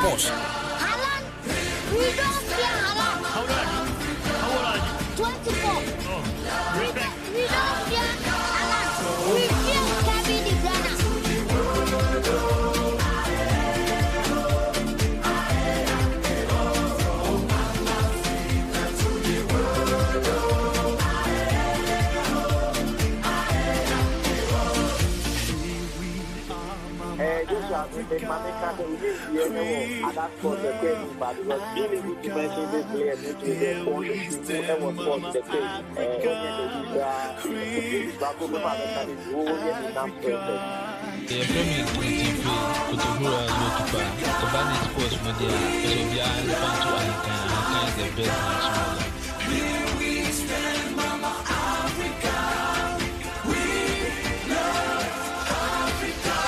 sports. Haaland, we don't fear Haaland. How old are you? How old are you? 24. Oh, respect. We don't fear Haaland. We fear Kevin De Bruyne. Other sports the case, but it was really good to mention this player due to the sponsorship and was for the case. The Premier League Kutuhura Lotupa, the Bandit Sports Media, Sofia and Bantu Ahenkan, Ahenkan is the best national. Here we stand, Mama Africa. We love Africa.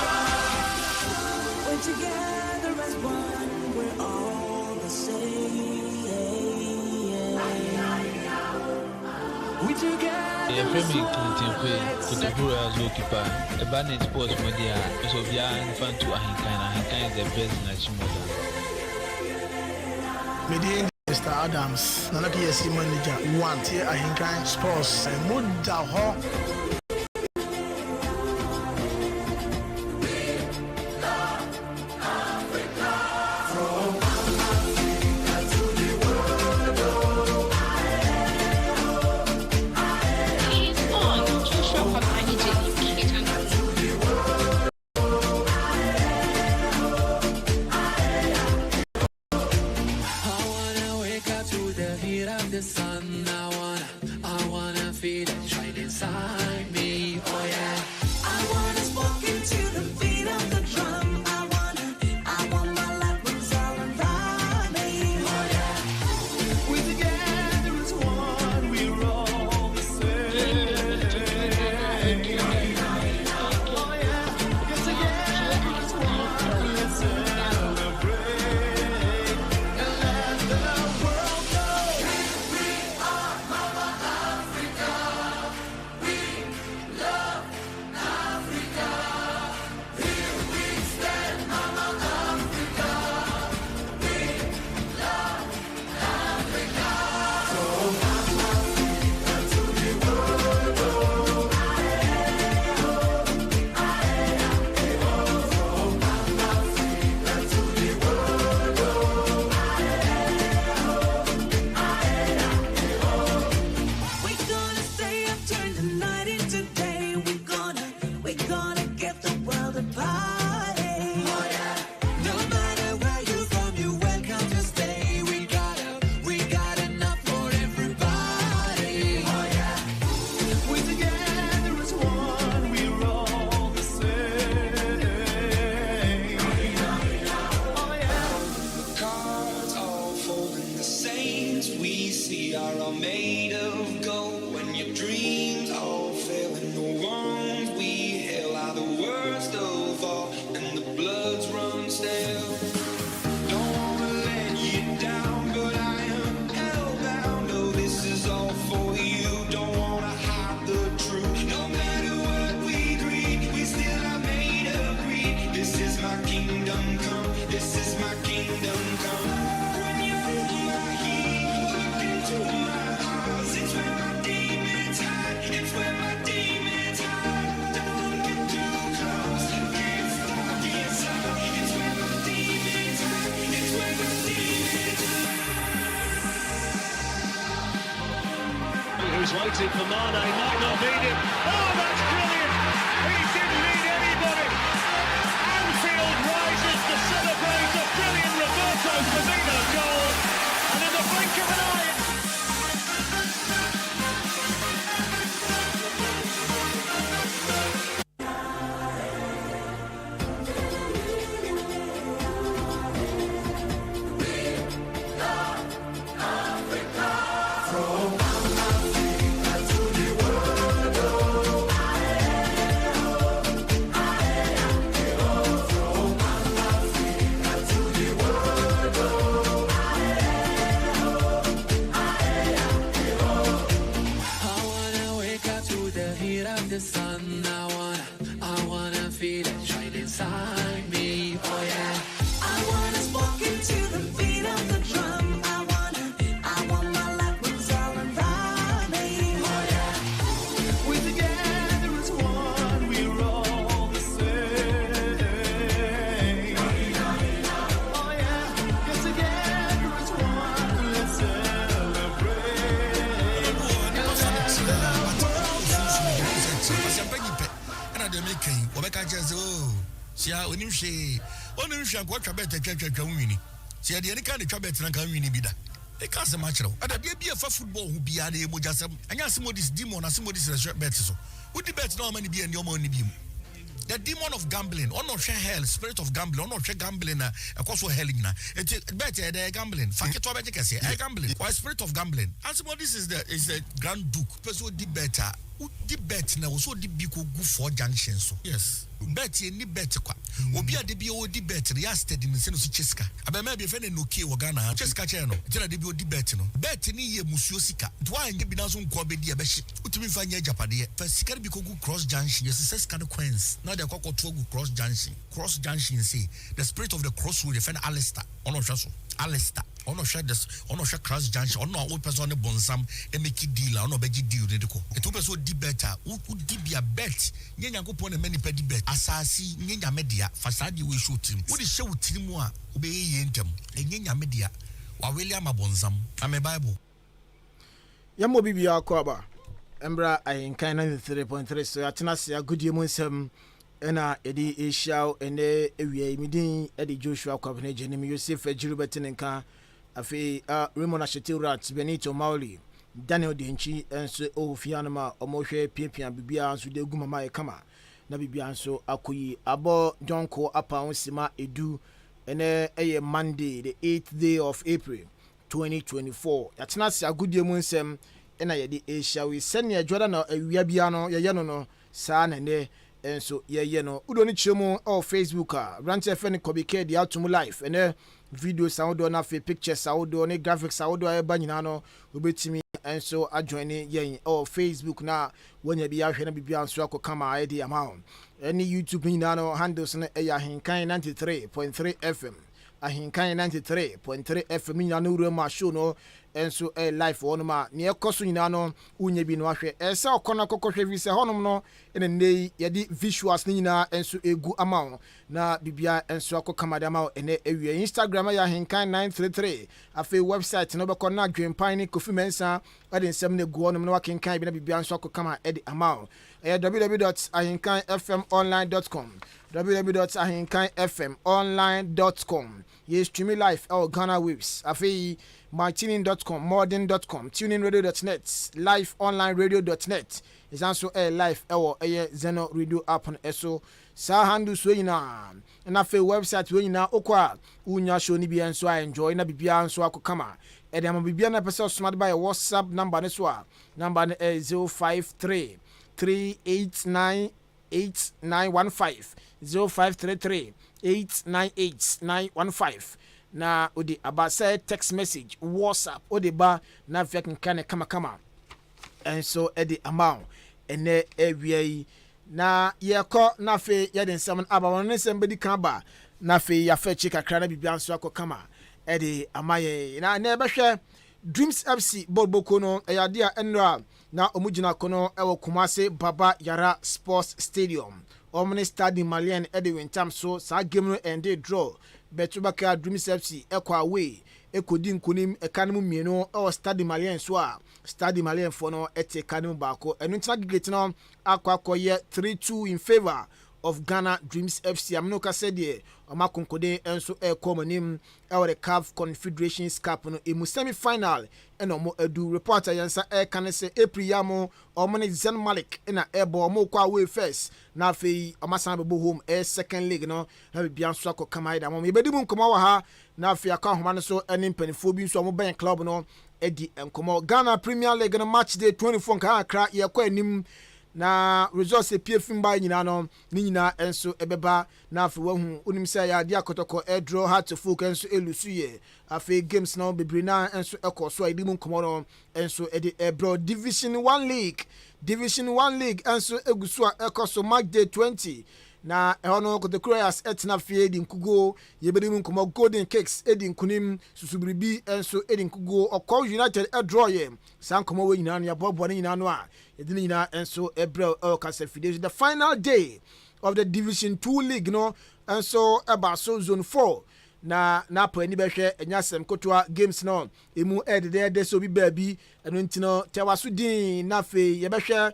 We're together as one, we're all the same. We together. The Premier League Kutuhura Lotupa, the Bandit Sports Media, Sofia and Bantu Ahenkan, Ahenkan is the best national. Mr. Adams, Nana PSC manager, one tier Ahenkan Sports, and Mudaho. The sun, I wanna feel it shine inside me. Oh yeah, I wanna walk into the beat of the drum. I want my life was all around me. Oh yeah, we together as one, we're all the same. Oh yeah, get together as one, let's celebrate and let the world know. We're gonna stay up, turn the night into day. We're gonna get the world a party. Oh yeah. No matter where you're from, you're welcome to stay. We got enough for everybody. Oh yeah. We're together as one, we're all the same. Oh yeah. The cards all folding, the saints we see are all made of gold. When your dreams all fail and the ones we hail are the worst of all, and the bloods run stale. Don't wanna let you down, but I am hellbound. No, this is all for you. Don't wanna hide the truth. No matter what we greed, we still are made of greed. This is my kingdom come. This is my kingdom come. When you feel my heat, look into my eyes. It's where my demons hide. It's where my demons hide. Don't get too close. Get stuck inside. It's where my demons hide. It's where my demons hide. Who's waiting for Mane? Might not need him. Oh, that's brilliant! He didn't need anybody. Anfield rises to celebrate a brilliant Roberto Firmino goal, and in the blink of an eye. From Africa to the world, oh, onim hwe onim hwe anko twa bet twetwa wini se de ne kan twa bet na kan wini bi da e ka se ma kire ada de bi afa football hu bia na emo jasem anya asimodis demon asimodis bet so wudi bet na o mani bi en o mani bi mu. The demon of gambling, or not share hell, spirit of gambling, or not share gambling, a course of hell. It's better than gambling. Fact, what I say, gambling, or spirit of gambling. And so this is the Grand Duke. Person did better. Who did bet now? So did be go for junction. So yes, bet ye ni bet kwa. Obi a debi o di bet. Yasted in the sense of Cheska. Abe maybe if any no key or Ghana. Cheska channel. Tell debi o di bet no. Bet ni ye musiosika. Twa nge binazun kwa bedi abeshi. Utimi fanya japade. First sikari bi go cross junction. Yes, says kind of queens. Now they go cross junction. Cross junction say the spirit of the cross will defend Alistair. Ono shaso. Alistair. Ono share this. Ono share cross junction. Ono old person on bonsam. Emeki dealer. Ono beji deal nedeko. Etu person di better. Who di be a bet. Nyenya go pon many pedi bet. Asasi nyenya media. Fasadi we show team. Who di show team wa obeye yentem. Nyenya media. Wa William abonsam. Ame Bible. Yamo bibi Akwaaba. Embra Ahenkan 93.3 so atena se agudie mu nsem ena edi Asiao ene ewie midin edi Joshua Akwaaba ne jenim Yosef Ajirubetnenka afi Raymond Ashetirat Benito Mauli Daniel Denchi enso ofianama omohwe piapia bibia nso de gu mama kama na bibia nso akoyi abo jonko apa onsima edu ene eye Monday the 8th day of April 2024 atena se agudie mu nsem ena yedi Asiao senia Jordan na awia bia no ye no saa na ne enso ye no udo ni chiremu o Facebook Rant FM Kobike di atumu live ene video sound na fe pictures sound ne graphics sound eba nyina no obetimi enso ajoin yen o Facebook na wonya bia hwe na bibia nso akokama edi amount any YouTube nyina no handles na Ahenkan 93.3 FM Ahenkan 93.3 FM nyina no rema show no enso live on ma ne ekoso nyina no unya bi no ahwe esa okona kokohwe vi se honom no ene nei yedi visuals nyina enso egu amount na bibia enso akokama de amount ene ewie Instagram ya Ahenkan 933 afi website no be kona adwempan ni Kofi Mensa ade nsem ne gu onom no wakenkan bi na bibia enso akokama edi amount www.ahenkanfmonline.com www.ahenkanfmonline.com yes stream live our Ghana waves afi martining.com modern.com tuningradio.net liveonlineradio.net is also a live our Zeno radio app on eso sa handles we na na fe website we na okwa unya show ni bia nso enjoy na bibia nso akokama e dem bibia na person smart by WhatsApp number ne so number 053 389 8915 0533 898 na odi aba say text message WhatsApp odi ba na fiakin kan kama and so edi amount ene ewie na yeko na fe yeden sem aba won nsem bedi kan ba na fe ya fe chi kakra na bibia nso akokama edi amaye na ebehwe Dreams FC Borboko no eyade a enra na omugina kono ewo Kumase Baba Yara Sports Stadium Omni Stade Malien edi wintam so sa game no ende draw Betubaka Dreams FC ekwa away ekodi nkunim ekanemu mienu ewo Stade Malien so a Stade Malien for no ete kanemu baako enu ntina gigate no akwakoye 3-2 in favor of Ghana Dreams FC amnoka said omakonkode enso ekomonim the CAF Confederations Cup no emu semi final eno edu reporter yansa kan say April yamo omone Zen Malik na ebo mo kwa away first na afei omasan bebo home second league no ha bia nso akokama ida mo yebedi mu nkoma wa ha na afei aka homa no so eni mpanifo bi nso mo ben club no edi enkomo Ghana Premier League no match day 24 nka akra ye kwa anim na results PFM by nyina no ni nyina enso ebeba na afi wahu onim say ya dia kotoko draw hard to folk enso elusu ye afi games na bebre na enso ekoso idimu nkomo no enso edi ebro Division 1 League enso egusu a ekoso match day 20 na ehono ko the Croyas etna fie di nkugo yebedi mu nkomo Golden Cakes edi nkunim susubiribi enso edi nkugo Okwa United draw ye san nkomo we nyina no ya bobo nyina no a edini nyina enso ebro Kasafide the final day of the Division 2 League no enso eba so zone 4 na pa ni behwe enyasem kotwa games no emu edede so bi baabi eno ntino tewaso din na fe ye behwe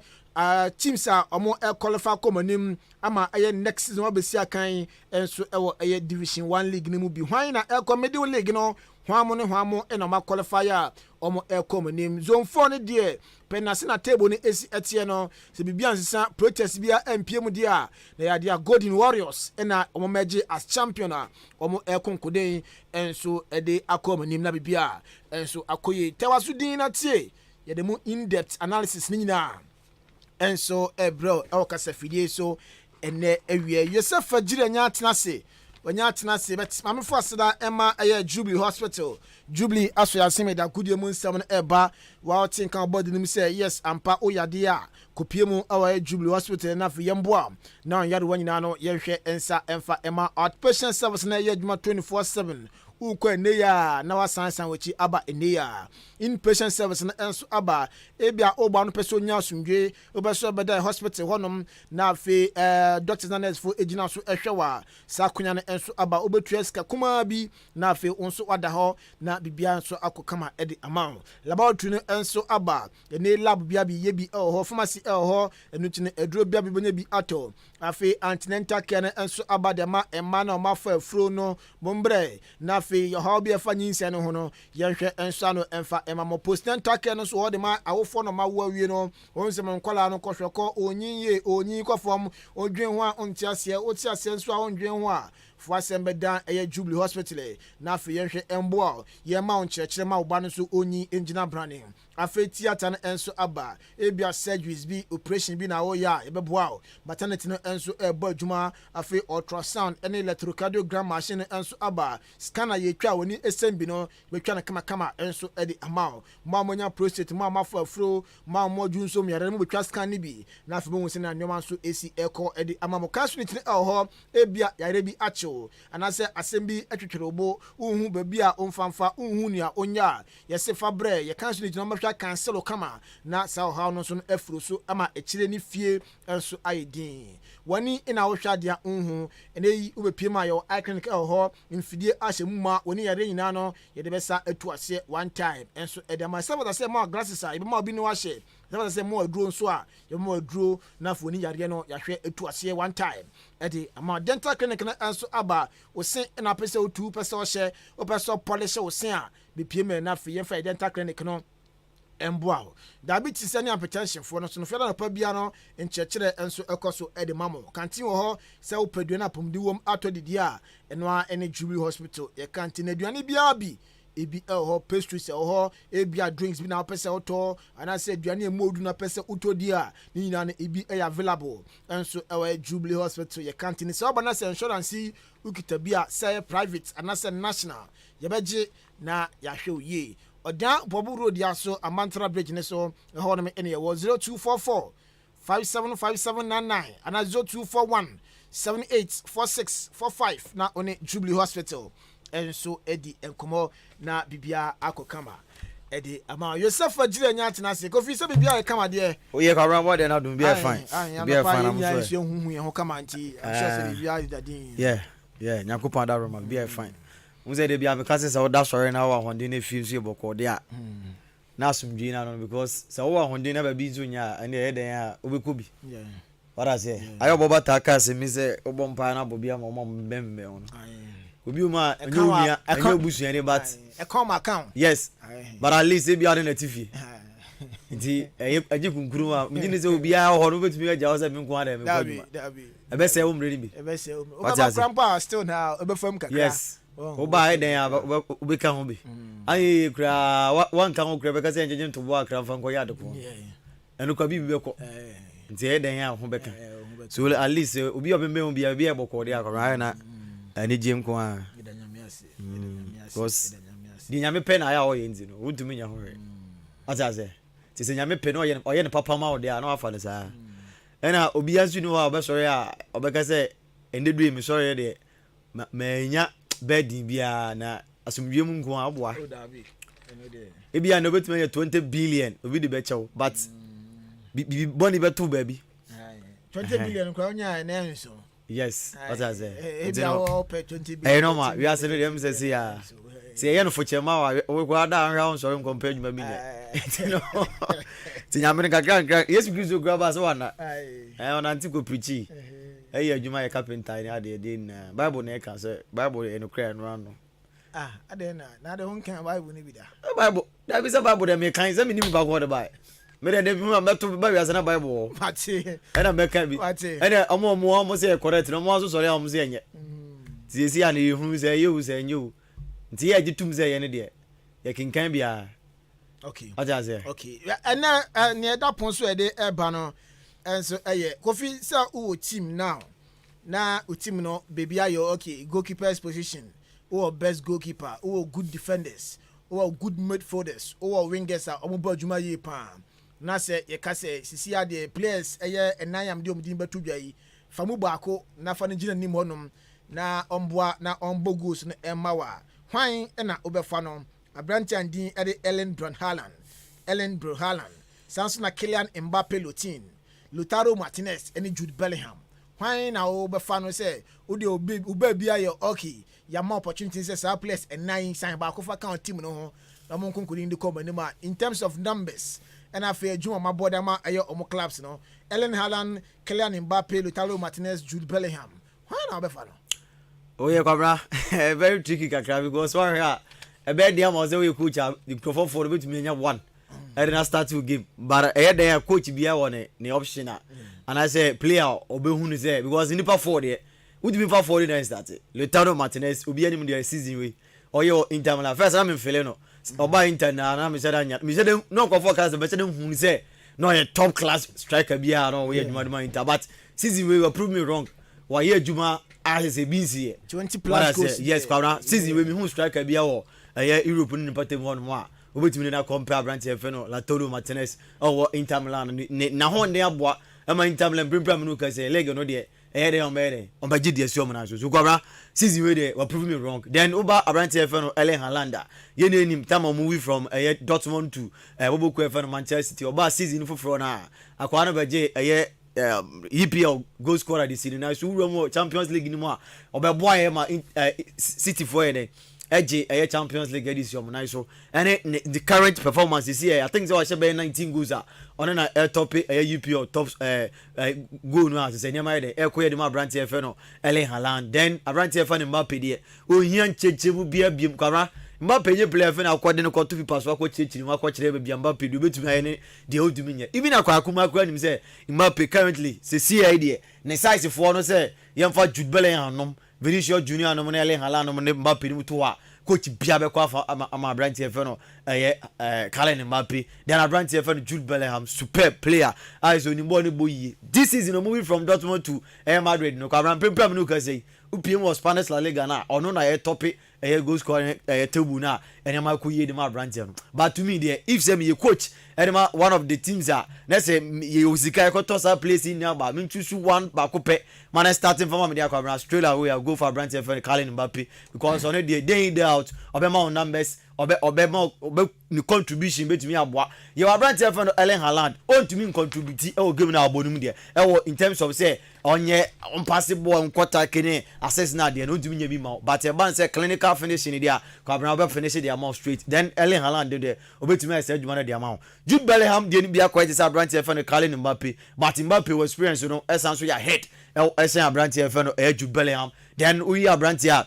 teams a omo qualify komonim ama aye next season obesi akan enso ewo aye division 1 league ni mu bi hwan na comedy league no hwamo ena ma qualify a omo komonim zone 4 ne de penase na table ni esi etie no se bibia nsesa protest bia MPM de a na ya dia Golden Warriors ena omo meje as champion a omo konkoden enso ede akomonim na bibia enso akoye tewaso din na tie ye de mu in depth analysis ni nyina enso bro kasa fidie so ene ewie Yosef Agire nya atenase onya atenase bet mamefo aseda ema aye Jubilee Hospital Jubilee aso aseme da kudie mu nsam no eba wa tinka body nim say yes ampa oyade a kopie mu awa Jubilee Hospital na fe yemboa na yare wanyina no yehwe ensa emfa ema outpatient service na ye adwuma 24/7 ukwa neya na wasansan wachi aba eneya inpatient service na enso aba ebia ogba no peso nya asumdwe obeso beda hospital honom na fe doctors na nurse fo ejina so ehwewa sakonya na enso aba obetu eska kuma bi na fe onso wada ho na bibia enso akokama edi amount laboratory no enso aba ene lab bia bi ye bi ho pharmacy ho enu tine eduro bia bi bonya bi ato afe antenatal care na enso aba de ma emma na ma fa afro no bombre na your hobby of nyinse no ho no yenhwe enso no emfa emamo postnatal care no so ho de ma awofo no ma wo awie no onse mo nkwala no kohweko onyin kofom odwen ho a ontiase otiase enso a ondwen ho a fo asembe dan eye Jubilee Hospital na afi yenhwe emboa ye ma onkyerkyere ma oba no so onyin engineer branding afi theater no enso aba ebia surgeries bi operation bi na wo ya ebeboa maternity no enso ebo adwuma afi ultrasound ene electrocardiogram machine enso aba scanner ye twa woni esembi no betwa na kama enso edi amount ma monya prostate ma mafo afro ma moju nso myare mu betwa scan ni bi na afi bo na nyoma nso esi echo edi amamo casualty ne ho ebia yare bi acho anase asembi atwetwere obo unhu babi a omfamfa unhu nia onya yese fabre ye casualty no mahwa cancel kama na sa ha no so no afro so ama ekire ni fie enso ayedin wani ina wo hwa dia unhu eneyi ubepiem ayo iconic ho mfidie ahemuma woni yare nyina no ye de besa atu ase one time enso edema sabata se ma glasses a ibema obi ni wa hye sabata se mo aduro nso a ye mo aduro na foni yare no yahwe atu ase one time edi ama dental clinic na enso aba osen na pese otu pese o hye o pese polish osen a bepiem na fe ye fa dental clinic no emboa diabetes and hypertension for no so no fe na pa bia no enkyekere enso ekoso edi mamo kantin wo ho se wo padua na pomdi wom atodidi a eno a ene Jubilee Hospital ye kantin aduane bia bi ebi ho pastries ho ebia drinks bi na pese oto ana se aduane emodu na pese utodi a ni nyina na ebi available enso Jubilee Hospital ye kantin se oba na se insurance ukita bia se private ana se national ye beje na yahwe oye Odan Bobu Road yaso Amantara Bridge ne so ho no me ene wo 0244 575799 ana 0241 784645 na one Jubilee Hospital enso edi enkomo na bibia akokama edi ama Yosef Agire nya atenase kofi se bibia e kama de oye ka run board na do be fine be fine am so so huhu ye ho kama nti I'm sure se bibia dadin yeah nyakopa da roma be fine unse de bia because say oda sorry na wa honde na fie so eboko de a na asumdwi na no because say wa honde na ba bi zunya ene e den a obekobi what I say ayo boba taka se mi say obompa na bobia ma mo mbembe on obi uma anya obusu ene but e come account yes but at least e bia de na tifie nti aje kunkuru ma mjini se obi a ho no betumi aja o se mi nko ada me ko ebe se o mre ni bi ebe se o grandpa still now ebe fam kakra yes oba eden ya obeka ho bi ayi kra wan kan ho kra be ka se njenje ntobo akra fa nko ya de ko enu kwa bibi be ko nti eden ya ho beka so at least obi obembe ho bia bia boko de akra na ani jem ko a because di nyame pe na ya o ye nzi no wutumi nya ho re azaze ti se nyame pe no oye ne papa ma o de a na afa le sa ena obi asu no wa obesore a obeka se ende du emi sore de manya bedi bia na asumdwe mu nko aboa ebia no betuma ye 20 billion obi de be chew but bi boni beto ba bi 20 billion kwa onya na enso yes what I say ebia o pe 20 billion no ma we are say dem say ya say yen for chema we go down round so compare you me ti nyame kakra yes Kristo grab us one on antiko preach adwuma carpenter ni ade din Bible na e kan say Bible e no kra no ano ade na de hon kan Bible ni bi da Bible da bi say Bible dem e kan say me ni ba go the Bible me de bi ma to ba wi na Bible ate na me kan bi na omo say correct no mo so sori am say enye ti esi an ye hu say you say enye nti ye gitum say ye ne de ye kinkan bia okay aja say okay na ne da pon so e de eba no enso eye Kofi say who team now na u team no baby ayo okay goalkeeper's position who best goalkeeper who good defenders who good midfielders who wingers are omo ba adwuma ye pa na say ye ka say sisi ade players eye enayam de omdin betu dwa yi famu baako na fa ne gina nim honom na omboa na ombo goals no emawa hwan na obefa no abranti andin ede Ellen Brown Haaland sanso na Kylian Mbappe Lotin Lautaro Martinez and Jude Bellingham hwan na obefa no say ode oba bia ye okay ya more opportunities say our players and 9 sign baako fa kan team no ho na mon konkuri ndi come ni ma in terms of numbers and after Juma ma border ma ayo omo clubs no Ellen Haaland Kylian Mbappe Lautaro Martinez Jude Bellingham hwan na obefa no oye kwabra very tricky kakra because one here e be dia mo say we coach the profile for bit me nya one I didn't start to game but e dey coach bia won ne option and I say player obehunu say because in the 4 there would be for 40 then start Lautaro Martinez obi anim the season we oyo Inter Milan first I'm feeling no oba Inter na me say anya me say no go forecast but say hunu say no a top class striker bia no we adwuma Inter but season we prove me wrong why adwuma as a busy 20 plus goals yes kwara season we me hu striker bia wo Europe ni patem ho no a obetumi na compare branch no Lautaro Martinez or Inter Milan na ho ne aboa ama Inter Milan brim no ka say leg no de dey on be gidi asio na so kwara season we dey we prove me wrong then oba branch no Erling Haaland ye na enim time o move from Dortmund to Boboku no Manchester City oba season foforo na akwa no beje EPL goal scorer this season na so we Champions League ni mo a obeboa ye ma City for ye a Champions League edition na so and the current performance is here I think so I should be 19 goals on na top UPL top goal no as say nyama dey ekoye de ma branch no Erling Haaland then branch no Mbappe dey o hian chechebu bia biem kwara Mbappe nye player fe na akwade no koto fi pass akwa chechiri ma akwa kire bia Mbappe do betumi aye ne de odumi nya even akwa akuma akwa nim say Mbappe currently say CI dey ne size for no say yemfa Jude Bellingham nom Vinicius Junior no Erling Haaland no Mbappe ni to a coach bia be kwa ama branch no Kylian Mbappe then branch no Jude Bellingham superb player eyes on ni boy this season moving from Dortmund to Madrid no kwa pem no ka say upiem was Spanish La Liga na ono na top goal scoring table na enema ko ye de ma branch no but to me there if say me coach enema one of the teams na say ye osika ko toss place in ba me choose one ba ko pe man starting from me there kwa Australia we go for branch for Kylian Mbappe because on the day out obema on numbers obe ni contribution betumi aboa ye wa branch for Erling Haaland on to me contribute e game na abonum there e in terms of say onye impossible on quarter kene assess na there no to me nya bi ma but e ban say clinical finishing there kwa obe finish the amount straight then Erling Haaland there obetumi say adwuma na the amount Jude Bellingham dey bia quite say branch for Kylian Mbappe but Mbappe was experience no esan so ya head e say branch for Jude Bellingham then we branch here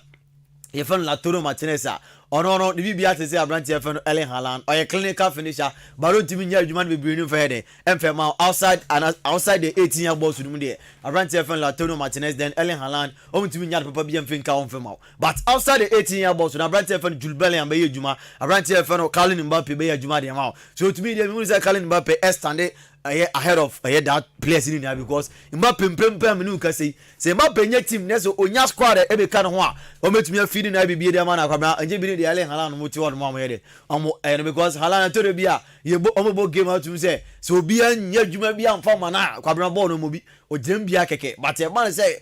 ye fan Lautaro Martinez no the bibia te say branch here for Erling Haaland or a clinical finisher but don't timi nya adwuma be bring for head emfema outside the 18-year boss no there branch here for Lautaro Martinez then Erling Haaland timi nya papa bia mfinka omfema but outside the 18-year boss na branch here for Jude Bellingham be adwuma branch here for Kylian Mbappe be adwuma de ma so to me dey me say Kylian Mbappe stand ahead of that players in there because Mbappe pem no ka say Mbappe nya team na so onya squad e be kan ho a o metumi afidi na bibie de ma na kwabra anje bi de Erling Haaland mo ti won mo ye de because Haaland to de bia ye bo game out to say so obi anya adwuma bia amfa ma na kwabra ball no mo bi o jam bia keke but e man say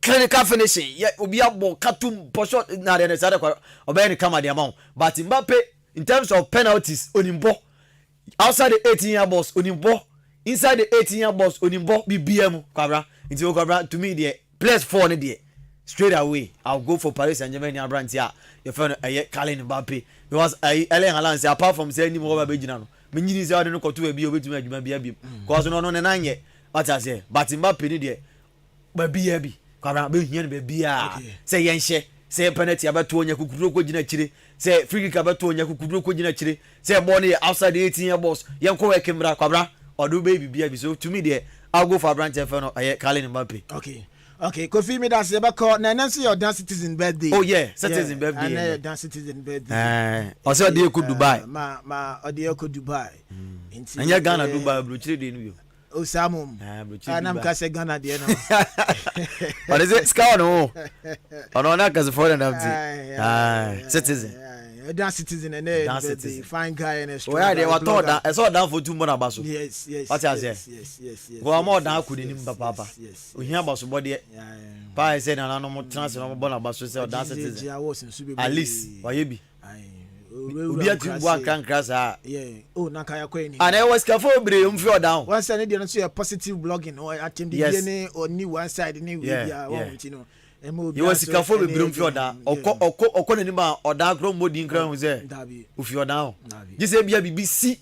clinical finishing ye obi abo katum shot na de say kwa obe ni kama de amount but Mbappe in terms of penalties onimbo outside the 18-year box onimbo inside the 18-year box onimbo BBM kwabra into kwabra to me there plus 4 ne there straight away I'll go for Paris Saint-Germain and Brantia. Your friend Kylian Mbappe because Erling Haaland say apart from saying him over Belgium no me nyini say no koto e bi obetumi adwuma bia cause no nanye what I say but Mbappe ni de ba bia bi kwabra be hia no ba bia say yenhye say penalty abeto onya kukuduro ko gina chire say free kick abeto onya kukuduro ko gina chire say ball no outside the 18 year box yenko work mra kwabra odo baby bia bi so to me there I'll go for Brantia for no Kylian Mbappe. Okay, Kofi me that's about na nancy your dance citizen birthday. Oh yeah, citizen birthday. And dance citizen birthday. Also dey ko Dubai. Ma odie ko Dubai. Anya Ghana Dubai bro chire dey nu. O samum. Anam ka se Ghana dey no. What is it? Scout no. Ono na ka se for na citizen. Dance citizen and the fine guy and a strong. Oh yeah, they were told that I saw down for 2 months abaso. Yes. What I say? Yes. Go more down could him papa. We hear about somebody. Pa say na no more transfer no more abaso say dance citizen. At least why you be? Obi atu bo ankan krasa. Oh na kaya ko ni. And I was careful bre umfio down. One side dey no so positive blogging or attempt the DNA or new one side ni we bia you know. You was careful with Brum Fioda or Conanima or Dark Room Modding Crown there. If you're now, you say be a BBC.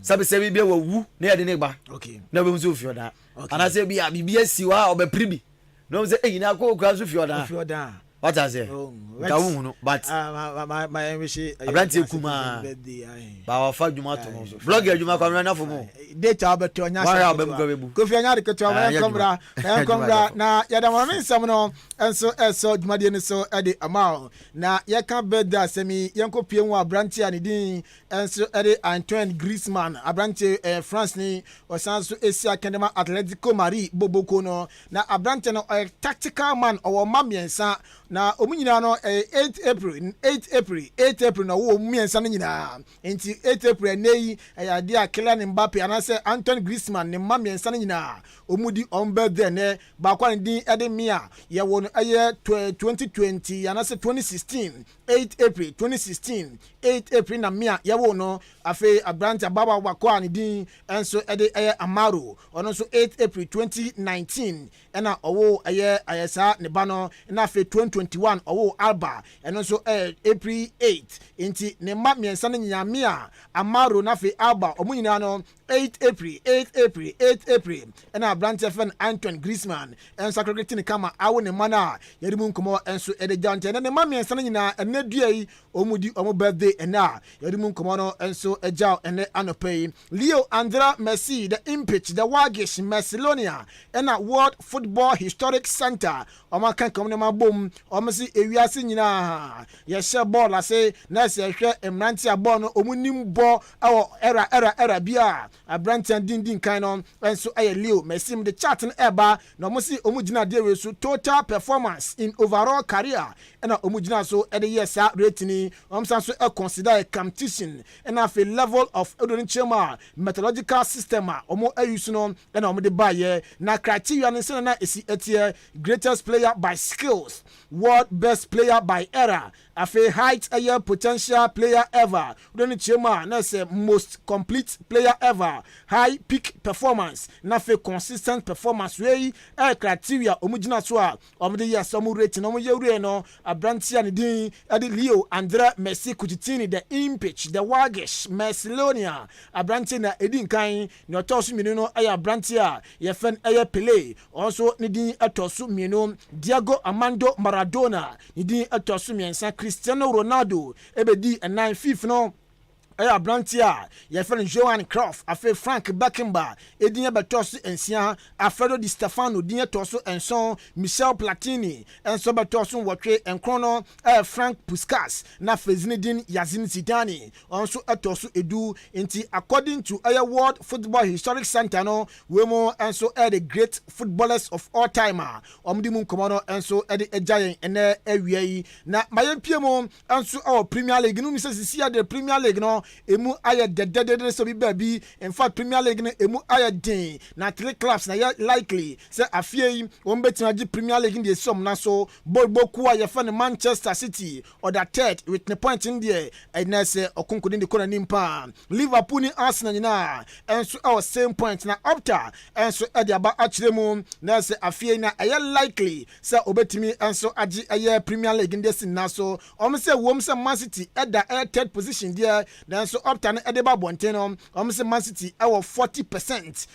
Sabi say be a woo near the neighbor. Okay, never was with your da. And I say be a BBS you are or a privy. No, say, hey, now go across with your da. What I say? But my wish I ran to Kuma. Our five tomatoes. Blogger, you might run off for more. Data Albert Tonya. Kofi Anyari Kotra, Comra, na Yadamami Samono, and so Madian so Eddie Amao. Na Yaka Beda Semi, Yanko Pienwa, Branti and Edin, and so Eddie Antoine Griezmann, Abrante, France ni, or Sansu Asia Canema Atletico Marie, Bobokono, na Abrante no a tactical man or Mammy and Sa. Na omunyina no 8 April na wo omumiensa no nyina enti 8 April nei ade a Kylian Mbappe anase Antoine Griezmann ne mamiensa no nyina omudi on birthday ne ba kwa din ede mia ye wo no 2020 anase 2016 8 April 2016 8 April na mia ye wo no afi Abrante baba wa kwa din enso ede Amaro ono so 8 April 2019 ena owo ayesa ne ba no na afi 2021 owo Alba eno so April 8 inti ne ma miensa no nyamia Amaro na afi Alba omunyina no 8 April ena Abrante fan Antoine Griezmann en sakroketi kama awo ne mana yerimu nkomo enso ede jante ne ma miensa no nyina ene duai omudi omo birthday ena yerimu nkomo no enso ejao ene anopei Leo Andrea Messi the impeach the Wagish Macedonia ena World Football Historic Center oma kan kom ne ma bom oma si ewiase nyina ye she ball ase na se hwe emranti aball no omunim ball awo era bia Abrante din kan no enso aye Leo Messi the chat no eba na omo si omugina de we so total performance in overall career ena omugina so ede yes rating omsan so consider a competition ena fe level of odon chema methodological system omo ayusu no ena omo de baye na criteria no se na esi etie greatest player by skills, world best player by era, afe height aye potential player ever, udoni chema na se most complete player ever, high peak performance, na fe consistent performance wey criteria omugina so a omde yes omo rating omo ye no Abrante and din ade Leo Andrea Messi kutitini the impeach the Wagish Macedonia Abrante na edin kan no tosu minu no aye Abrante a ye fen aye Pele also ni din atosu minu Diego Armando Maradona ni din atosu miensa Cristiano Ronaldo ebedi 9 no Abrante a ye fen Johan Cruyff afe Frank Beckenbauer edin betosu ensia Alfredo Di Stefano din atosu enson Michel Platini enso betosu wotwe enkrono Frank Puskas na Zinedine Zidane also atosu edu inti according to World Football Historic Center no wemo enso the great footballers of all time omdi mun komono enso the ejayen ene ewiei na mayempiemo enso Premier League no misesi the Premier League no emu ayɛ dɛdɛdɛdɛ so bi baabi in fact Premier League no emu ayɛ den na 3 clubs na yɛ likely sɛ afie yi wɔn bɛtumi agye Premier League no de som na so boku a yɛfɛ no Manchester City or the third with the point in there ɛnɛ sɛ ɔkonko de kɔ n'anim paa Liverpool ni Arsenal nyinaa ɛnso ɛwɔ same point na Opta ɛnso ɛde aba akyerɛ mu na sɛ afie na ɛyɛ likely sɛ obetumi ɛnso agye ɛyɛ Premier League no de sin na so ɔmo sɛ wɔm sɛ Man City ɛda ɛyɛ third position there na nso Opta no ɛde ba bɔnten no ɔmo sɛ Man City ɛwɔ 40%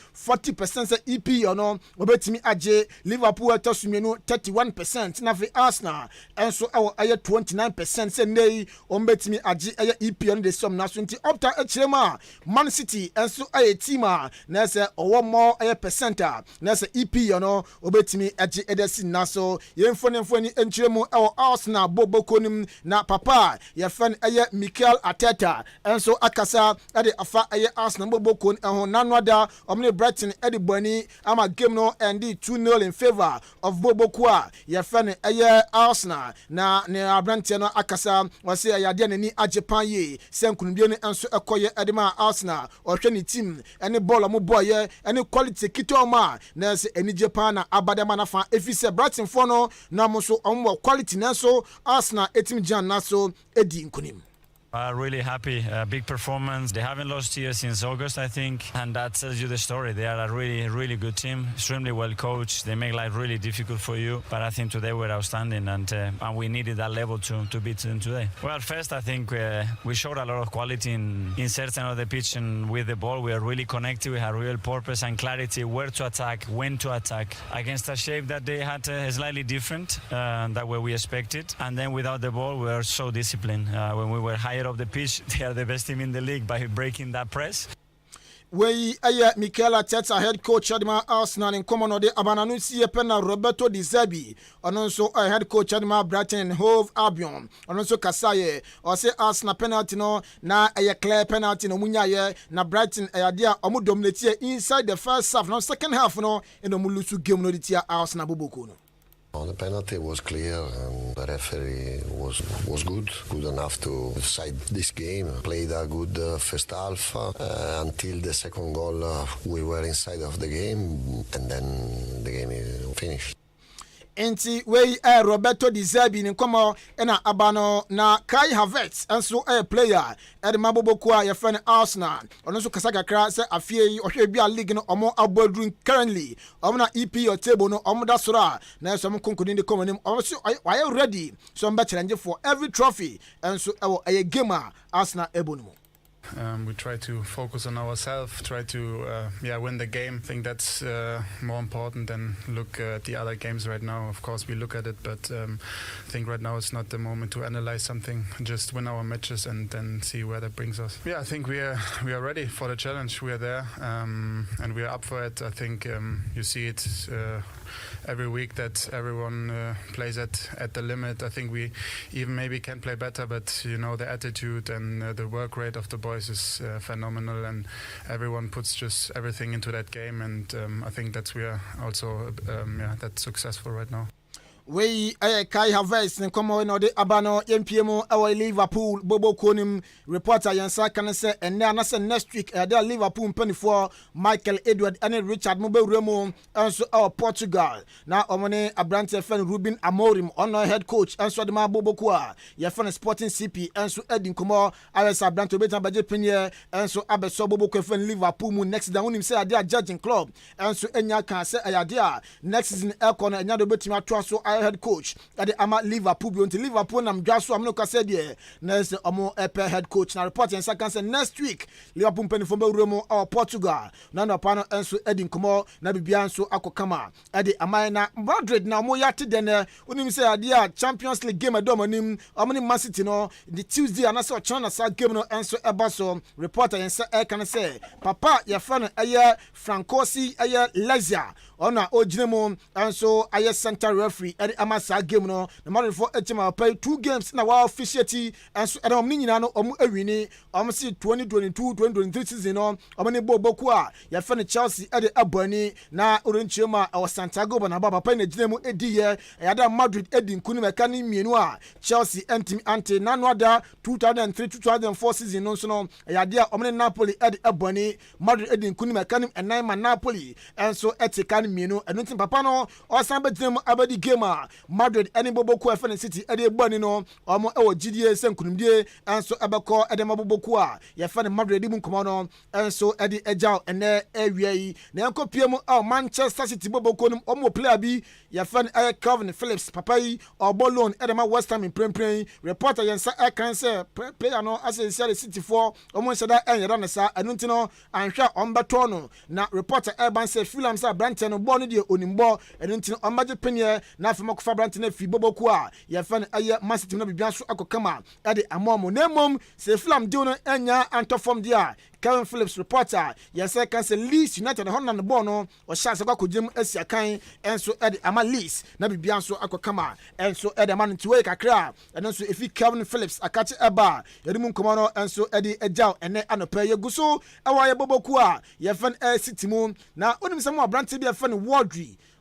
sɛ EPL no obetumi agye Liverpool ɛtɔ so mmienu 31% na afei Arsenal ɛnso ɛwɔ ɛyɛ 29% sɛ nei ɔmo betumi agye ɛyɛ EPL no de som na so nti Opta akyerɛ mu a Man City ɛnso ɛyɛ team a na sɛ ɔwɔ more ɛyɛ percent a na sɛ EPL no obetumi agye ɛde sin na so yɛmfo ne nkyerɛ mu ɛwɔ Arsenal boboko nim na papa yɛfɛ no ɛyɛ Mikel Arteta ɛnso akasa ɛde afa ɛyɛ Arsenal boboko ɛho nanoada ɔmo ne Brighton ɛde bɔni ama game no ɛndi 2-0 in favor of boboko a yɛfɛ no ɛyɛ Arsenal na ne abranteɛ no akasa wɔsɛ ɛyɛ adeɛ n'ani agye pan yie sɛ nkunimdie no nso ɛkɔyɛ ɛde ma Arsenal ɔhwɛ ne team ɛne bɔɔl ɔmo bɔɔyɛ ɛne quality kitɔ ɔmo a na sɛ anigye pan na abadama nafa efi sɛ Brighton fo no na mo so ɔmo wɔ quality na so Arsenal etim gyan na so edi nkunim. Really happy, big performance. They haven't lost here since August, I think, and that tells you the story. They are a really good team, extremely well coached. They make life really difficult for you, but I think today we're outstanding, and we needed that level to beat them today. Well, first I think we showed a lot of quality in certain of the pitch, and with the ball we are really connected. We have real purpose and clarity where to attack, when to attack, against a shape that they had slightly different than what we expected. And then without the ball we are so disciplined. When we were higher of the pitch, they are the best team in the league by breaking that press. Wei Mikel Arteta head coach adima Arsenal in common ode abananu sie pena Roberto Di Zerbi ononso head coach adima Brighton Hove Albion ononso kasaye o say Arsenal penalty no na clear penalty no munyaye na Brighton dia omo dominate inside the first half no second half no en omo lusu game no ditia Arsenal boboko no. The penalty was clear and the referee was good enough to decide this game. Played a good first half until the second goal. We were inside of the game and then the game is finished. Enti wei Roberto Di Zerbi ni komo ena abano na Kai Havertz enso player de maboboko a yefan Arsenal ono so kasa kakra se afie yi ohwe bia league no omo abodru currently omo na EPL table no omo da soro na so mo konkoni de komo nim omo so why ready so mba challenge for every trophy enso ewo game a Arsenal ebonu. We try to focus on ourselves, try to win the game. I think that's more important than look at the other games right now. Of course, we look at it, but I think right now it's not the moment to analyze something. Just win our matches and then see where that brings us. Yeah, I think we are ready for the challenge. We are there and we are up for it. I think you see it every week that everyone plays at the limit. I think we even maybe can play better, but you know the attitude and the work rate of the boys is phenomenal, and everyone puts just everything into that game, and I think that's we are also that's successful right now. Wei Kai Havertz ne komo no de abano MPM awa Liverpool bobo konim reporter yansa kan se enne anase next week de Liverpool mpanifo Michael Edward and Richard Mobewremo enso our Portugal na omone abrante fan Ruben Amorim ono head coach enso de ma boboko a ye fan Sporting CP enso edin komo awesa abrante obeta baje penye enso abeso boboko fan Liverpool mu next down unim se ade a judging club enso enya kan se ayade a next season elkono enya do betimi atwa so head coach that the ama Liverpool until Liverpool nam dwaso amno ka said there next omo head coach na report in second say next week Liverpool penifo be wuremo or Portugal na no pano enso edin komo na bibia enso akokama ade amai na Madrid na omo yate den unim say ade a Champions League game adomanim omo Man City no the Tuesday and so China sa game no enso eba so reporter in say can say papa ya fan Francosi Lazia ona ojinemo enso aye center referee ɛde ama saa game no na Madrid for etima pay 2 games na wa officiate enso ɛde ɔmo nyina no ɔmo awini ɔmo si 2022-2023 season no ɔmo ne boku a yɛfɛ ne Chelsea ɛde abɔni na orenchiema ɛwɔ Santiago Bernabeu papa na gyina mu edi yɛ ɛyada Madrid edi nkunu mɛka ne mienu a Chelsea entimi ante na no ada 2003-2004 season no nso no ɛyade a ɔmo ne Napoli ɛde abɔni Madrid edi nkunu mɛka ne ɛnan ma Napoli enso ɛte kan mienu ɛno nti papa no ɔsan bɛgyina mu abɛdi game a Madrid ɛne boku ɛfɛ ne City ɛde abɔni no ɔmo ɛwɔ gidie sɛ nkunumdie enso ɛbɛkɔ ɛde ma boku a yɛfɛ ne Madrid ɛde mu nkɔmɔ no enso ɛde ɛgyaw ɛnɛ ɛwia yi na ɛnkɔ pie mu Manchester City boku no ɔmo player bi yɛfɛ ne Calvin Phillips papa yi ɔbɔ loan ɛde ma West Ham mprempren reporter yɛnsa ɛkan sɛ player no asɛnsia de City for ɔmo nhyɛda ɛnyɛra ne saa ɛno nti no anhwɛ ɔmbɛtɔ no na reporter ɛban sɛ Fulham sɛ abrante no bɔ no deɛ onimbɔ ɛno nti no ɔmbɛgye peniɛ na afei mɔkɔfa abrante no afi boku a yɛfɛ ne ɛyɛ Man City no bibia so akɔkama ɛde amɔmo na mmom sɛ Fulham deal no ɛnya antɔfam deɛ a Kevin Phillips reporter yɛsɛ kan sɛ Leeds United hɔ na ne bɔɔl no ɔhyɛ ase kɔkɔgyem asi akan ɛnso ɛde ama Leeds na bibia nso akɔkama ɛnso ɛde ama no ntiwei kakra ɛno nso ɛfi Kevin Phillips akakye ɛba yɛde mu nkɔmmɔ no ɛnso ɛde ɛgyaw ɛnɛ anɔpɛ yɛgu so ɛwɔ yɛ boku a yɛfɛ no City mu na onim sɛ mu abrante bi yɛfɛ no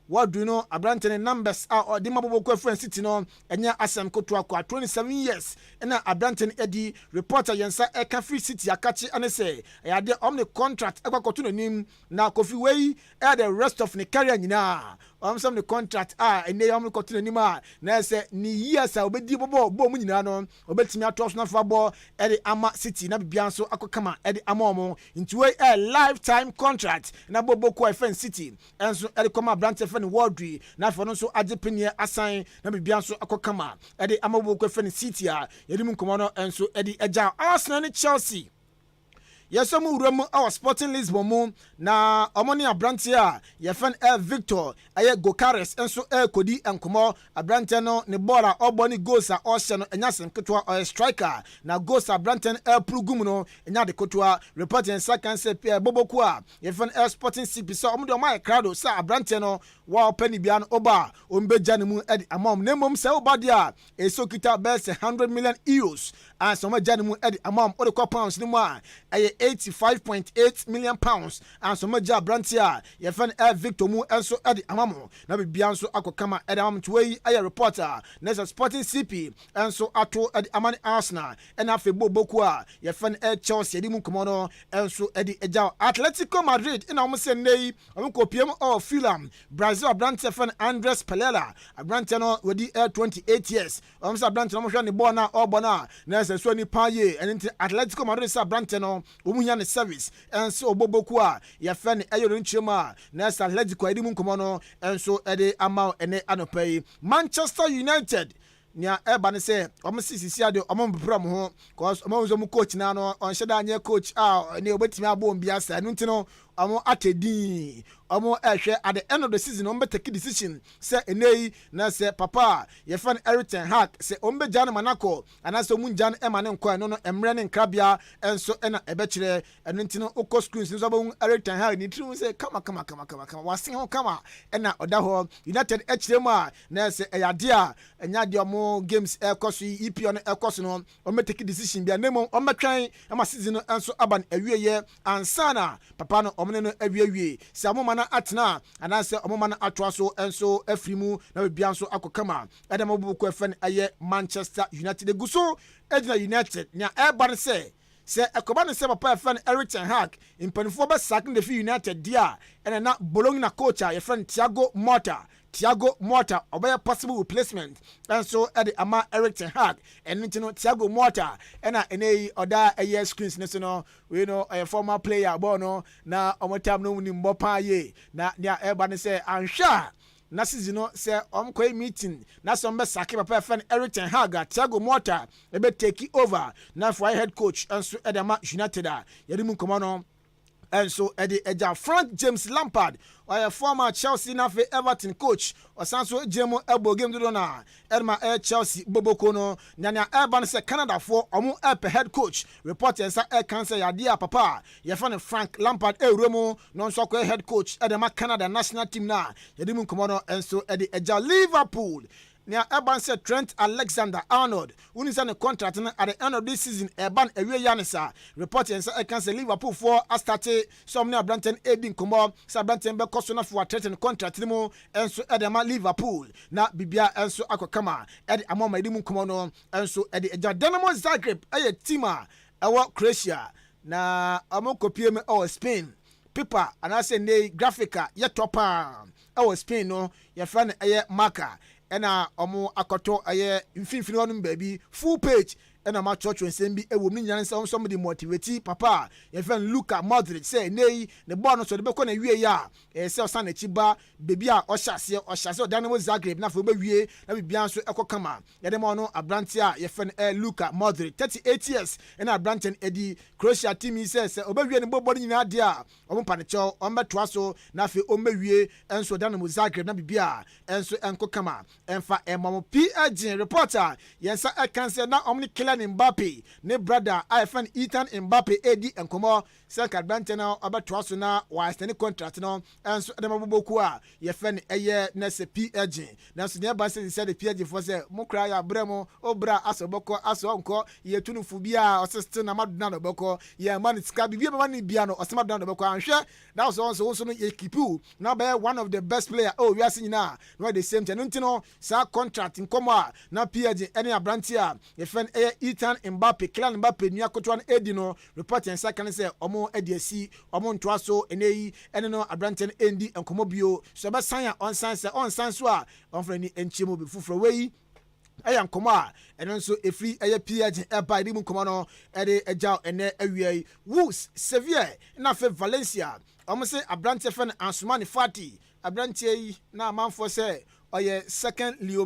Wardry no abrante ne numbers a ɔde ma boku afrɛ City no ɛnyɛ asɛm kotoa kɔ 27 years ɛna abrante no ɛdi reporter yɛnsa ɛka free City akakye ane sɛ ɛyade ɔm contract ɛkɔkɔto n'anim na Kofi wei ɛyɛ the rest of ne career nyinaa ɔm the contract a ɛnɛ ɔm kɔto n'anim a na ɛsɛ ne years a obɛdi bɔ mu nyinaa no obɛtumi ato so na fa bɔ ɛde ama City na bibia nso akɔkama ɛde ama ɔmo nti wei lifetime contract na boku afrɛ City ɛnso ɛde kɔma abrante fɛ ne Wardry na afɔ no nso agye peniɛ asan na bibia nso akɔkama ɛde ama boku afrɛ ne City a yɛde mu nkɔmɔ no ɛnso ɛde ɛgya Arsenal ne Chelsea yɛsɛ mu wura mu awɔ Sporting Lisbon mu na ɔmo ne abrante a yɛfɛn Victor ɛyɛ Gokares nso kodi nkɔmɔ abrante no ne bɔɔl a ɔbɔ ne goals a ɔhyɛ no ɛnya sɛm ketewa ɔyɛ striker na goals abrante no ɛpuru mu no ɛnya de ketewa report yɛn nsa kan sɛ boboku a yɛfɛn Sporting CP sɛ ɔmo de ɔmo ayɛ crowd sɛ abrante no wa ɔpɛ ne bia no ɔba a ɔmbɛgya ne mu ɛde ama ɔmo na mmom sɛ ɔba deɛ a ɛsɛ kita bɛyɛ sɛ 100 million euros a sɛ ɔmo agya ne mu ɛde ama ɔmo ɔde kɔ pounds ne mu a ɛyɛ 85.8 million pounds and so much abrante a yɛfɛn Victor mu nso ɛde amamo na bibia nso akɔkama ɛde amamo tuwei ɛyɛ reporter na Sporting CP nso ato ɛde amane Arsenal ɛna afei boku a yɛfɛn Chelsea ɛde mu nkɔmɔ no nso ɛde ɛgya Atletico Madrid ɛna wɔn sɛ nnɛ yi wɔn kɔ piem Fulham Brazil abrante fɛn Andres Pereira abrante no wɔdi 28 years wɔn sɛ abrante no wɔn hwɛ ne bɔɔl na ɔbɔ na ɛsɛ so nipa yie ɛne nti Atletico Madrid sɛ abrante no omunya ne service enso oboboku a yɛfɛ ne ɛyɛ nkyema na Atletico edi mu nkɔmɔ no enso ɛde ama ɛne anɔpɛ Manchester United nia ɛba ne sɛ ɔmo sisi ade ɔmo mpepra mo ho cause ɔmo nso mo coach na no ɔnhyɛ da nyɛ coach a ne obetimi abɔ mbia sa no ntino ɔmo atedin ɔmo ɛhwɛ at the end of the season ɔmo take decision sɛ enei na sɛ papa yɛfɛ Erik ten Hag sɛ ɔmo bɛgya no manakɔ anasɛ ɔmo ngya no ɛma ne nkɔ ɛno no emre ne nkrabea ɛnso ɛna ɛbɛkyerɛ ɛno ntino okɔ screens nso ɔmo Erik ten Hag ne tiri sɛ kama wasen ho kama ɛna ɔda hɔ United ɛkyerɛ mu a na sɛ ɛyade a ɛnya de ɔmo games ɛkɔ so EPO no ɛkɔ so no ɔmo take decision bia nemo ɔmo twɛn ɛma season no ɛnso aba no awieyɛ ansana papa no ɔmo no awiewie sɛ ɔmo mana atena anasɛ ɔmo mana atoa so ɛnso afiri mu na bibia nso akɔkama ɛdɛm ɔbɔbɔkɔ ɛfɛn ɛyɛ Manchester United egu so ɛgyina United na ɛba no sɛ ɛkɔba no sɛ papa ɛfɛn Erik ten Hag mpanimfoɔ bɛsak no defi United dia ɛna na Bologna coach a yɛfɛn Thiago Motta ɔbɛyɛ possible replacement ɛnso ɛde ama Erik ten Hag ɛno nti no Thiago Motta ɛna ɛnɛ ɔda ɛyɛ screens ne so no we know a former player bɔ no na ɔmo tam no ni mbɔ paa ye na nea ɛba ne sɛ anhwɛ na season no sɛ ɔmkɔɛ meeting na sɛ ɔmbɛsake papa ɛfɛ no Erik ten Hag Thiago Motta ɛbɛ take over na for head coach ɛnso ɛde ama United a yɛde mu nkɔmɔ no and so Eddie Eja Frank James Lampard or a former Chelsea na Everton coach or Sanso Jemo Elbow game do na Edma Air Chelsea Bobo Kono Nyanya Urban say Canada for omu help head coach reporters say cancer ya dia papa ye fan Frank Lampard Romo non so head coach Edema Canada national team na yedimu komono and so Eddie Eja Liverpool Nia Urban said Trent Alexander-Arnold who is on a contract at the end of this season. Urban Ewe Yanisa reporting say I can say Liverpool for a start some near Branton Edin Kumo Sabranton Bekosona for a threatened contract and so Edema Liverpool na Bibia and so Akwaaba Edi Amoma Edimu Kumono and so Edi Dynamo Zagreb a teamer our Croatia na Amoko PM or Spain paper and I say ne graphica yet topa our Spain no your friend a marker ena omo akoto aye mfimfini wonu baby full page ena ma church wen bi ewo mi nyan se somebody motivate papa ye fan Luka Modric say nei ne ball no so de be ko na wie ya se osan na chiba baby a o hyase o Dynamo Zagreb na fo be wie na bibia so ekokama ye de mo no abrante a ye fan Luka Modric 38 years ena abrante edi Croatia team say oba wie ne bobo nyina de a o mpa ne cho o mbeto so na fe o mbewie enso Dynamo Zagreb na bibia enso enkokama enfa emamo PSG reporter yensa ekanse na omni Mbappe ne brother IFN Ethan Mbappe edi enkomo seka brante na abeto so na wa extend contract no enso de maboboku a ye fen eye na se PSG na so ne ba se the PSG for say mukra ya bremo obra asoboko aso nko ye tunufu bia osiste na maduna no boko ye man ska bibia ba ni bia no osema duna no boko anhwe that was also no ye kipu na be one of the best player we are seeing now no the same thing no sa contract nkomo a na PSG ene abrante a ye fen eye Ethan Mbappe Kylian Mbappe nua kotwan edi no report en second say omo ediasi omo ntoa so eneyi ene no abrante endi enkomo bio so be san ya on san so a onfre ni enchiemo be fufuro weyi aya nkomo a eno nso efri eye PSG eba edi mu nkomo no ede eja ene awiai Wolves Sevilla na fe Valencia omo se abrante fen Ansumani Fati abrante yi na amanfo se oye second Leo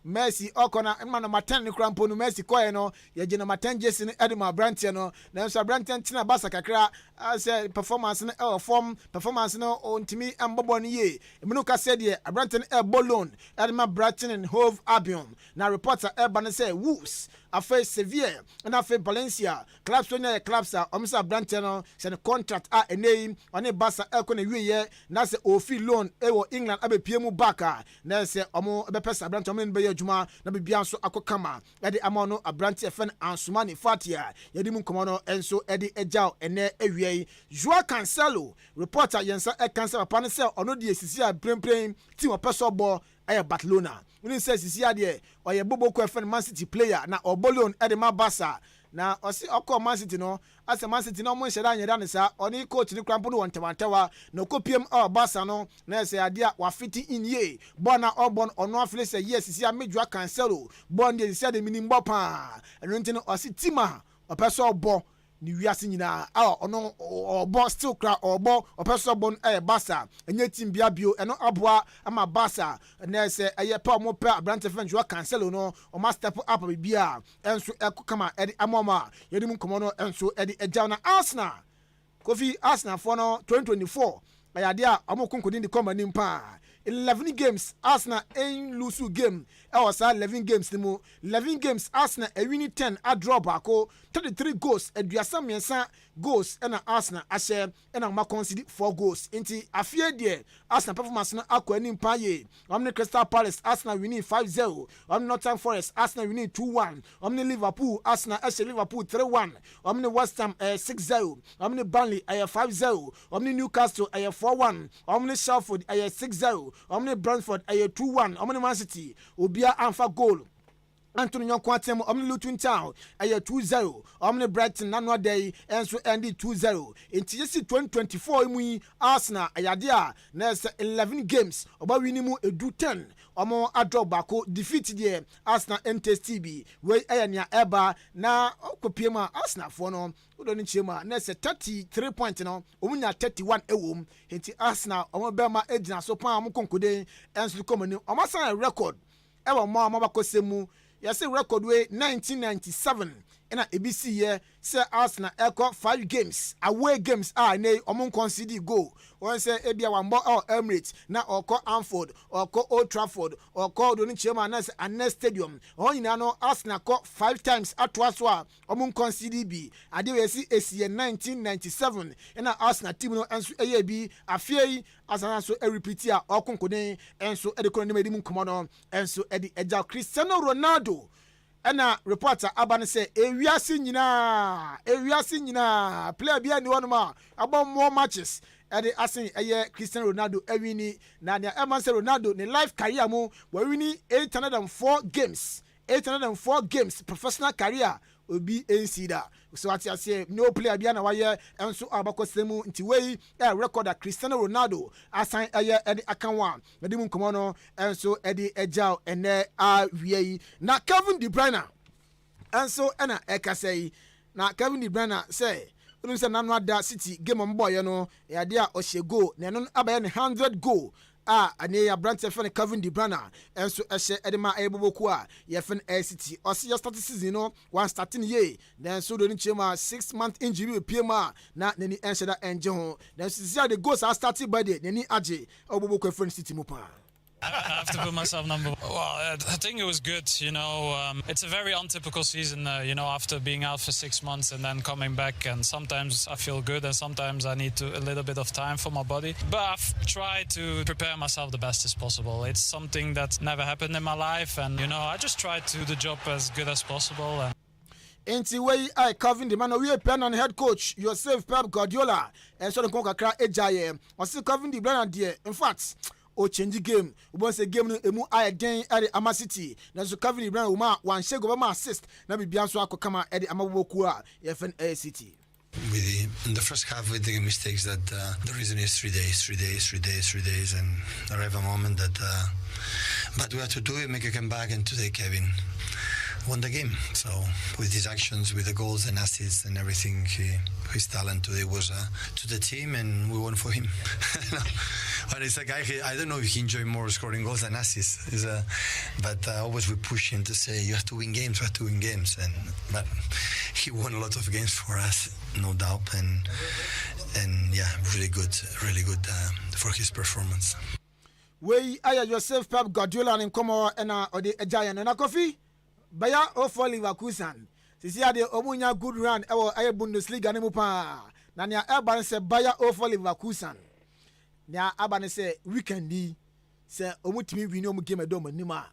Messi okona man number 10 ni krampo no Messi koye no ye je number 10 jesi ni Edma Brandt no na so Brandt ntina basa kakra say performance no form performance no ontimi ambobo ni ye eminu ka said ye Brandt no Bolon Edma Brandt and Hove Albion na reporter Urban say Wolves afa Sevilla na afa Valencia clubs so na clubs a omisa Brandt no say contract a enei one basa ekona wiye na say ofi loan ewo England abepiemu baka na say omo ebepesa Brandt omo ne be adwuma na bibia nso akokama ede amono abrante efen Ansumani Fatia yedi mu komo no enso ede ejao ene awiei Joao Cancelo reporter yensa cancel papa ne say ono de esisi a premprem team opeso bo aye Barcelona we say esisi a de oye bobo ko efen Man City player na obolon ede mabasa na osi okọ Man City no ase Man City no mo nheda anyeda ne sa oni coach ni krampo no wontewantewa na kopiem Barca no na ese ade a wa fiti in ye bona obon ono afile se yes si a Joao Cancelo bon de se de minimbo pa eno ntino osi tima opeso obo ni wiase nyina ono obo still cra obo opeso bon Barca enye team bia bio eno aboa ama Barca na ese eye pa mo pa Abrante fan Joao Cancelo no o ma step up bia enso ekokama edi amoma yedi mu komo no enso edi eja na Arsenal Kofi Arsenal for no 2024 ayade a amokonkodi ndi koma nimpa 11 games Arsenal ain't lose game was 11 games ni 11 games Arsenal a winning 10 a draw bako 33 goals eduasa miensa goals and Arsenal ashe and ma concede 4 goals inti afie de Arsenal performance na akwa ni mpa ye omni Crystal Palace Arsenal winning 5-0 omni Nottingham Forest Arsenal winning 2-1 omni Liverpool Arsenal ashe Liverpool 3-1 omni West Ham 6-0 omni Burnley 5-0 omni Newcastle 4-1 omni Sheffield 6-0 omni Brentford 2-1 omni Man City obia anfa goal Anthony Nyonkwatem omni Luton Town 2-0 omni Brighton nanwa day enso endi 2-0 inti yesi 2024 mu Arsenal ayade a na 11 games oba wini mu edu 10 omo adro bako defeat there Arsenal NTSTB we aya eba na okopiema Arsenal for no udoni chema na 33 point no omunya 31 ewom inti Arsenal omo bema ejina so pan am konkode enso komani omo san record ewa mo amabakosemu yase record we 1997 na ebisi ye say Arsenal echo 5 games away games ne omo concede goal won say ebia wambo Emirates na oko Anfield oko Old Trafford oko Doni Chema na Anes Stadium onyina no Arsenal ko 5 times atwa so a omo concede bi ade we si esi 1997 na Arsenal team no enso eye bi afie Arsenal so repeat a okonkoden enso e de kono ne medim komo no enso e de eja Cristiano Ronaldo ena reporter abane say ewiase nyina player bia ni wonoma abon more matches e de asin eye Cristiano Ronaldo awini na ne eman say Ronaldo ne life career mu wa wini 804 games professional career obi ensida so atiase no player bia na waye enso abakosemu nti wey record that Cristiano Ronaldo asan eye ede akanwa medimu nkomo no enso ede ejao ene awie na Kevin De Bruyne enso ena ekasei na Kevin De Bruyne say unu se nanu ada City game mboye no ya de a ohye goal na no abaye ne 100 goal ane ya brand fan Kevin De Bruyne enso ehye edema eboboku a ye fan City osi ya start season no one starting year then so do ni chema 6-month injury pma na nani ense da enje ho then see the goals are started by the nani age eboboku fan City mu pa. I have to put myself number one. Well, I think it was good. It's a very untypical season, after being out for 6 months and then coming back. And sometimes I feel good and sometimes I need a little bit of time for my body. But I've tried to prepare myself the best as possible. It's something that never happened in my life. And, I just tried to do the job as good as possible. Enti way I Kevin De Bruyne we pen on head coach yourself Pep Guardiola and so the kakra ejaye. O see Kevin De Bruyne there. In fact, o change game we say game no emu ayeden at Ama City na so Kevin De Bruyne ma wan shego ba ma assist na bibia so akokama at Amaboku a yefn City. In the first half with the mistakes that the reason is 3 days and I have a moment that but we have to do it, make a comeback, and today Kevin won the game. So with his actions, with the goals and assists and everything, his talent today was to the team, and we won for him. But it's a guy, I don't know if he enjoys more scoring goals than assists. But always we push him to say, you have to win games, but he won a lot of games for us, no doubt, and yeah, really good for his performance. We are yourself Pep Guardiola and Como and the Giant and a coffee. Baya for Leverkusen. Sisi ade omunya good run ewo aye Bundesliga ne mu pa. Na nia Urban se Baya for Leverkusen. Nia Urban se weekendi se omutimi wini omu game do manima.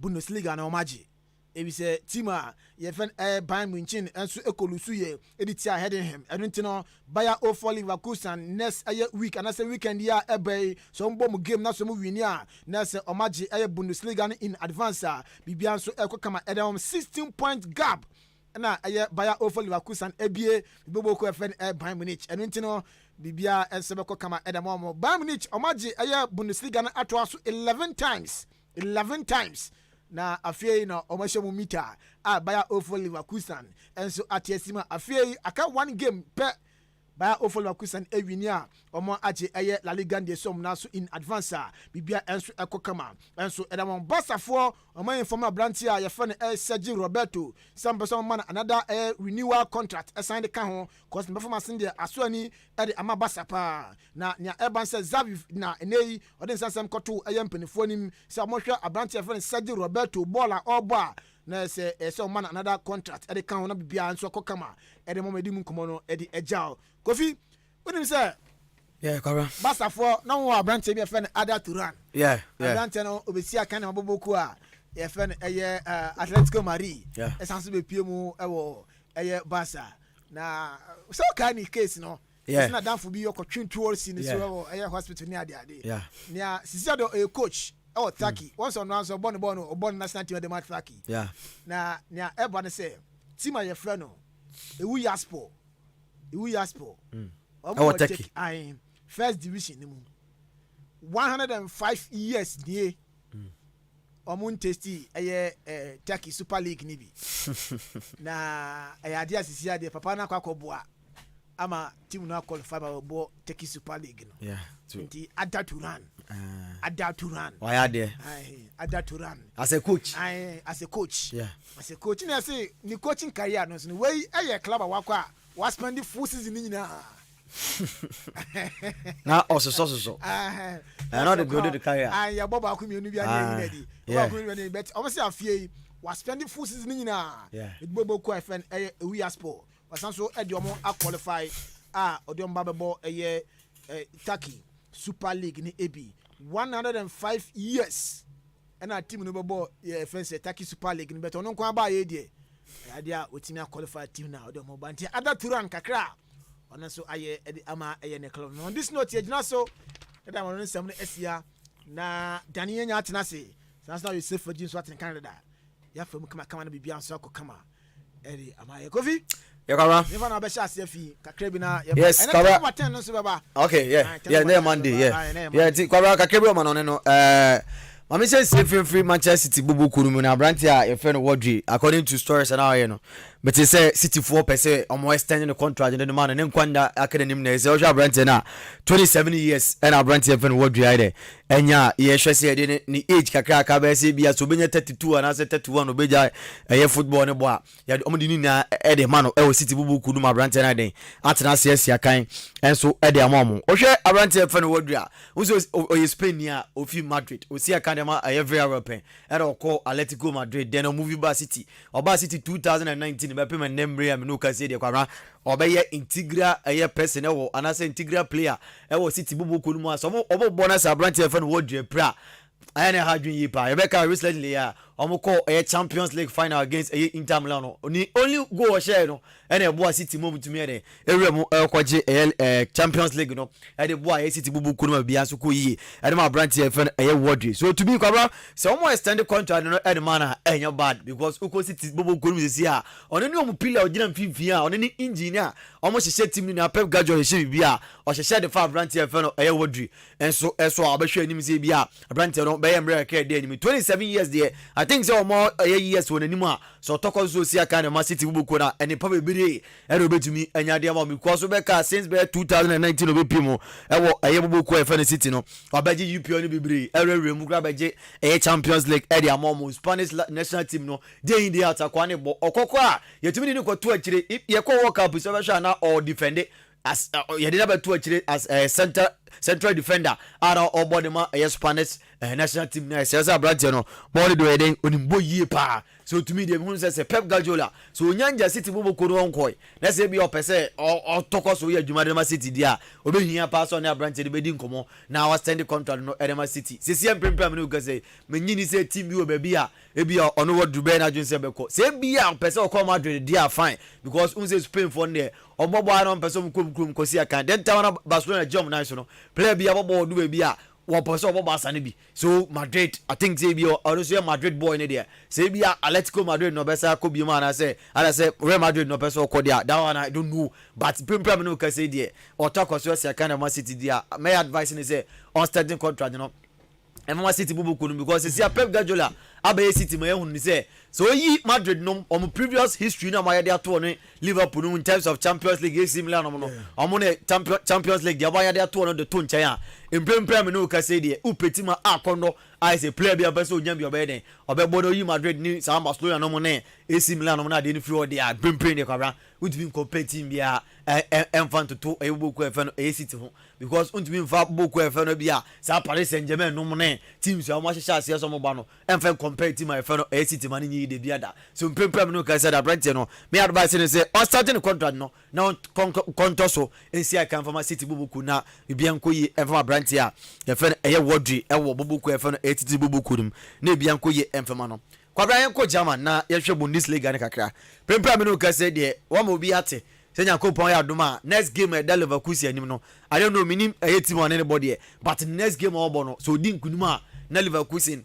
Bundesliga na omaji. Ebi se team a ye fen Bayern Munich enso ekolusu ye editi a heading him. Enu ntino Baya for Leverkusen next aye week and say weekend ya ebe so mbo mu game na so mu wini a na se omaji aye Bundesliga in advance a bibia nso ekokama edem 16-point gap na aye Baya for Leverkusen ebie biboboko fen Bayern Munich. Enu ntino bibia ense bekokama edem omo Bayern Munich omaji aye Bundesliga na atwa so 11 times na afei na omashemu mita Baya for Leverkusen enso atiesima afei aka one game per Baya for Leverkusen ewini a omo aje eye La Liga de som na so in advance bibia enso ekokama enso edamon basafo omo informa branti a yefane Sergio Roberto some person man another renewal contract assigned ka ho cause performance de asoani e de ama basapa na nya Urban says Xavi na enei odin sansam koto mpenifuo nim se omohwe abranti yefane Sergio Roberto baller oba na se man another contract e de ka ho na bibia enso ekokama e de momedi mu nkomo no e de ejao Kofi when say yeah kara basafo na wo abranti be friend Ada Turan yeah abranti no obesi aka na maboboku a ye friend Atletico Madrid esanso be pie mu ewo Barca na so kind case no it's not down for be your twin towards in so hospital near there near Cicero a coach Turkey once on once born national team the match Turkey na near everyone say team your friend no ewu Yaspo Turkey first division 105 years die omun tasty Turkey Super League nibi na ade asisi ade papa na kwakoboa ama team na qualify ba bo take Super League no. Yeah. Nti Ada Turan. Ada Turan. Why are there? Ada Turan. As a coach. As a coach. Yeah. As a coach na say ni coaching career no so way e club awakwa was spend the full season nyina. Now also so. I know the good the career. Ya boba akumi onu bia na ready. Boba akumi na bet obviously afie was spend the full season nyina. Yeah. It bobo ko FN we asport. Wasanso e de omo qualify odiom babebo Turkey Super League ni AB 105 years and our team no bebo friends Turkey Super League ni beto no kwa ba ye die adia otimi qualify team na odiom mo banti Ada Turan kakra ona so aye ama ne club no this note ye gina so that am no nsem no esia na Daniel nya atena se sans na you safe for Jim Swat in Canada ya famu kama na bibia so akokama eri ama ye Kofi Yakara. Never na be sha afi kakra bi na yes, Kara. Okay, yeah, Monday, yeah. Yeah, Kara kakra man on no Mami say free Manchester City bubu kurumu na branti a your friend Wadri according to stories and how you know. But he say City 4% on extending the contract and the man and kwanda academy na say Osha branti na 27 years and our branti your friend Wadri ide. Enya ye hwese de ni age kakra ka ba say bia so benya 32 and say 31 obeja football ne bo a ya omudi ni na e de man e City bubu kurumu branti na den atena se asia kan enso e de amom. Ohwe branti your friend Wadri a wo so Spain ya ofi Madrid o si aka dem every European and call Atletico Madrid then movie Bar City 2019 be payment number am no can say de kwara obeye integral person e wo anase integral player e wo City bubu ko mu aso obo bonus branch e fa no Wadri pra ayane hadwin yi pa e be ka recently ya omo call Champions League final against Inter Milan ni only goal share no ene boa City mo mutumi ene ewremu kwaje Champions League no e de boa City bubu ko no bia so ko yi e de ma branch e fa Wadri so to be kwara so omo extend contract no e de man enyo bad because uko City bubu ko no sisi a ono ni omo pillar ogina mfimfin a ono ni engineer omo hye team ni na Pep Guardiola hye bia o hye de fa branch e fa no Wadri enso abehwe anim se bia branch no be emre ka de anim 27 years there I think so more years won anim a so toko so si aka na Man City bubu ko na eni pa bebere e do betumi anya de ma because so be ka since be 2019 obe pimo e wo bubu ko e fa na City no obeje UPO ni bebere e mu gra beje Champions League e de amom Spanish national team no dey in the attack ne bo okoko a yetumi ni ko to akire ye ko World Cup so be sha na all defend as ye dey na to akire as central defender ara obodema Spanish national team na sesa branch no ball do eden onimbo yie pa so to me dey hu say Pep Guardiola so nyanja City bobo ko no nkoi na say bi opese o toko so ye adwuma de City dia obehia pa so na branch de bedi nkomo na wa stand contract no Edema City sisi empempem no gase menyini say team bi o ba bi a e bi ono wo dube na dwun say beko say bi a opese o ko Madrid dia fine because unse Spain for there omobo aron pese o mkom kosi aka den tawana Barcelona jom na so no player bi a bobo do bi a wo pese obo Barca bi so Madrid I think say bi o so Madrid boy ne there say bi a Atletico Madrid no besa ko bi ma na say Real Madrid no pese o ko there that one I don't know but pempem no ka say there o talk so say kind of Man City there my advice is say on starting contract you know and Man City bubu kunu because see Pep Guardiola abaye City ma ehun ni say so yi Madrid no on previous history na ma ya to no Liverpool no in terms of Champions League AC Milan no omo ne Champions League ya ba ya to no de to nchen a emprem no ka say de upetima akondo I say player bi abeso onyam bi obeden obebodo yi Madrid ni sa Barcelona no mo ne AC Milan no na de ni free or there emprem ne kwabra utimi competing bia enfant to ebuku efe no City ho because utimi mfa boku efe no bia sa Paris Saint-Germain no mo ne teams ya mo hyehyɛ ase so mo ba no emfa compete my efe no City man ni de bia da so emprem no ka say da branch no me advice ni say on starting contract no now contract so ensi aka from City bubuku na bia nkoyi emfa branch a efe no Wadri ewo bubuku efe no City bubuku nim na bia nkoyi emfa no kwabra yenko German na yehwe Bundesliga ne kakra prempra no ka say de wo ma obi ate senya kopon ya doma next game da Leverkusen anim no I don't know minim team on anybody but next game obo no so di nkunuma na Leverkusen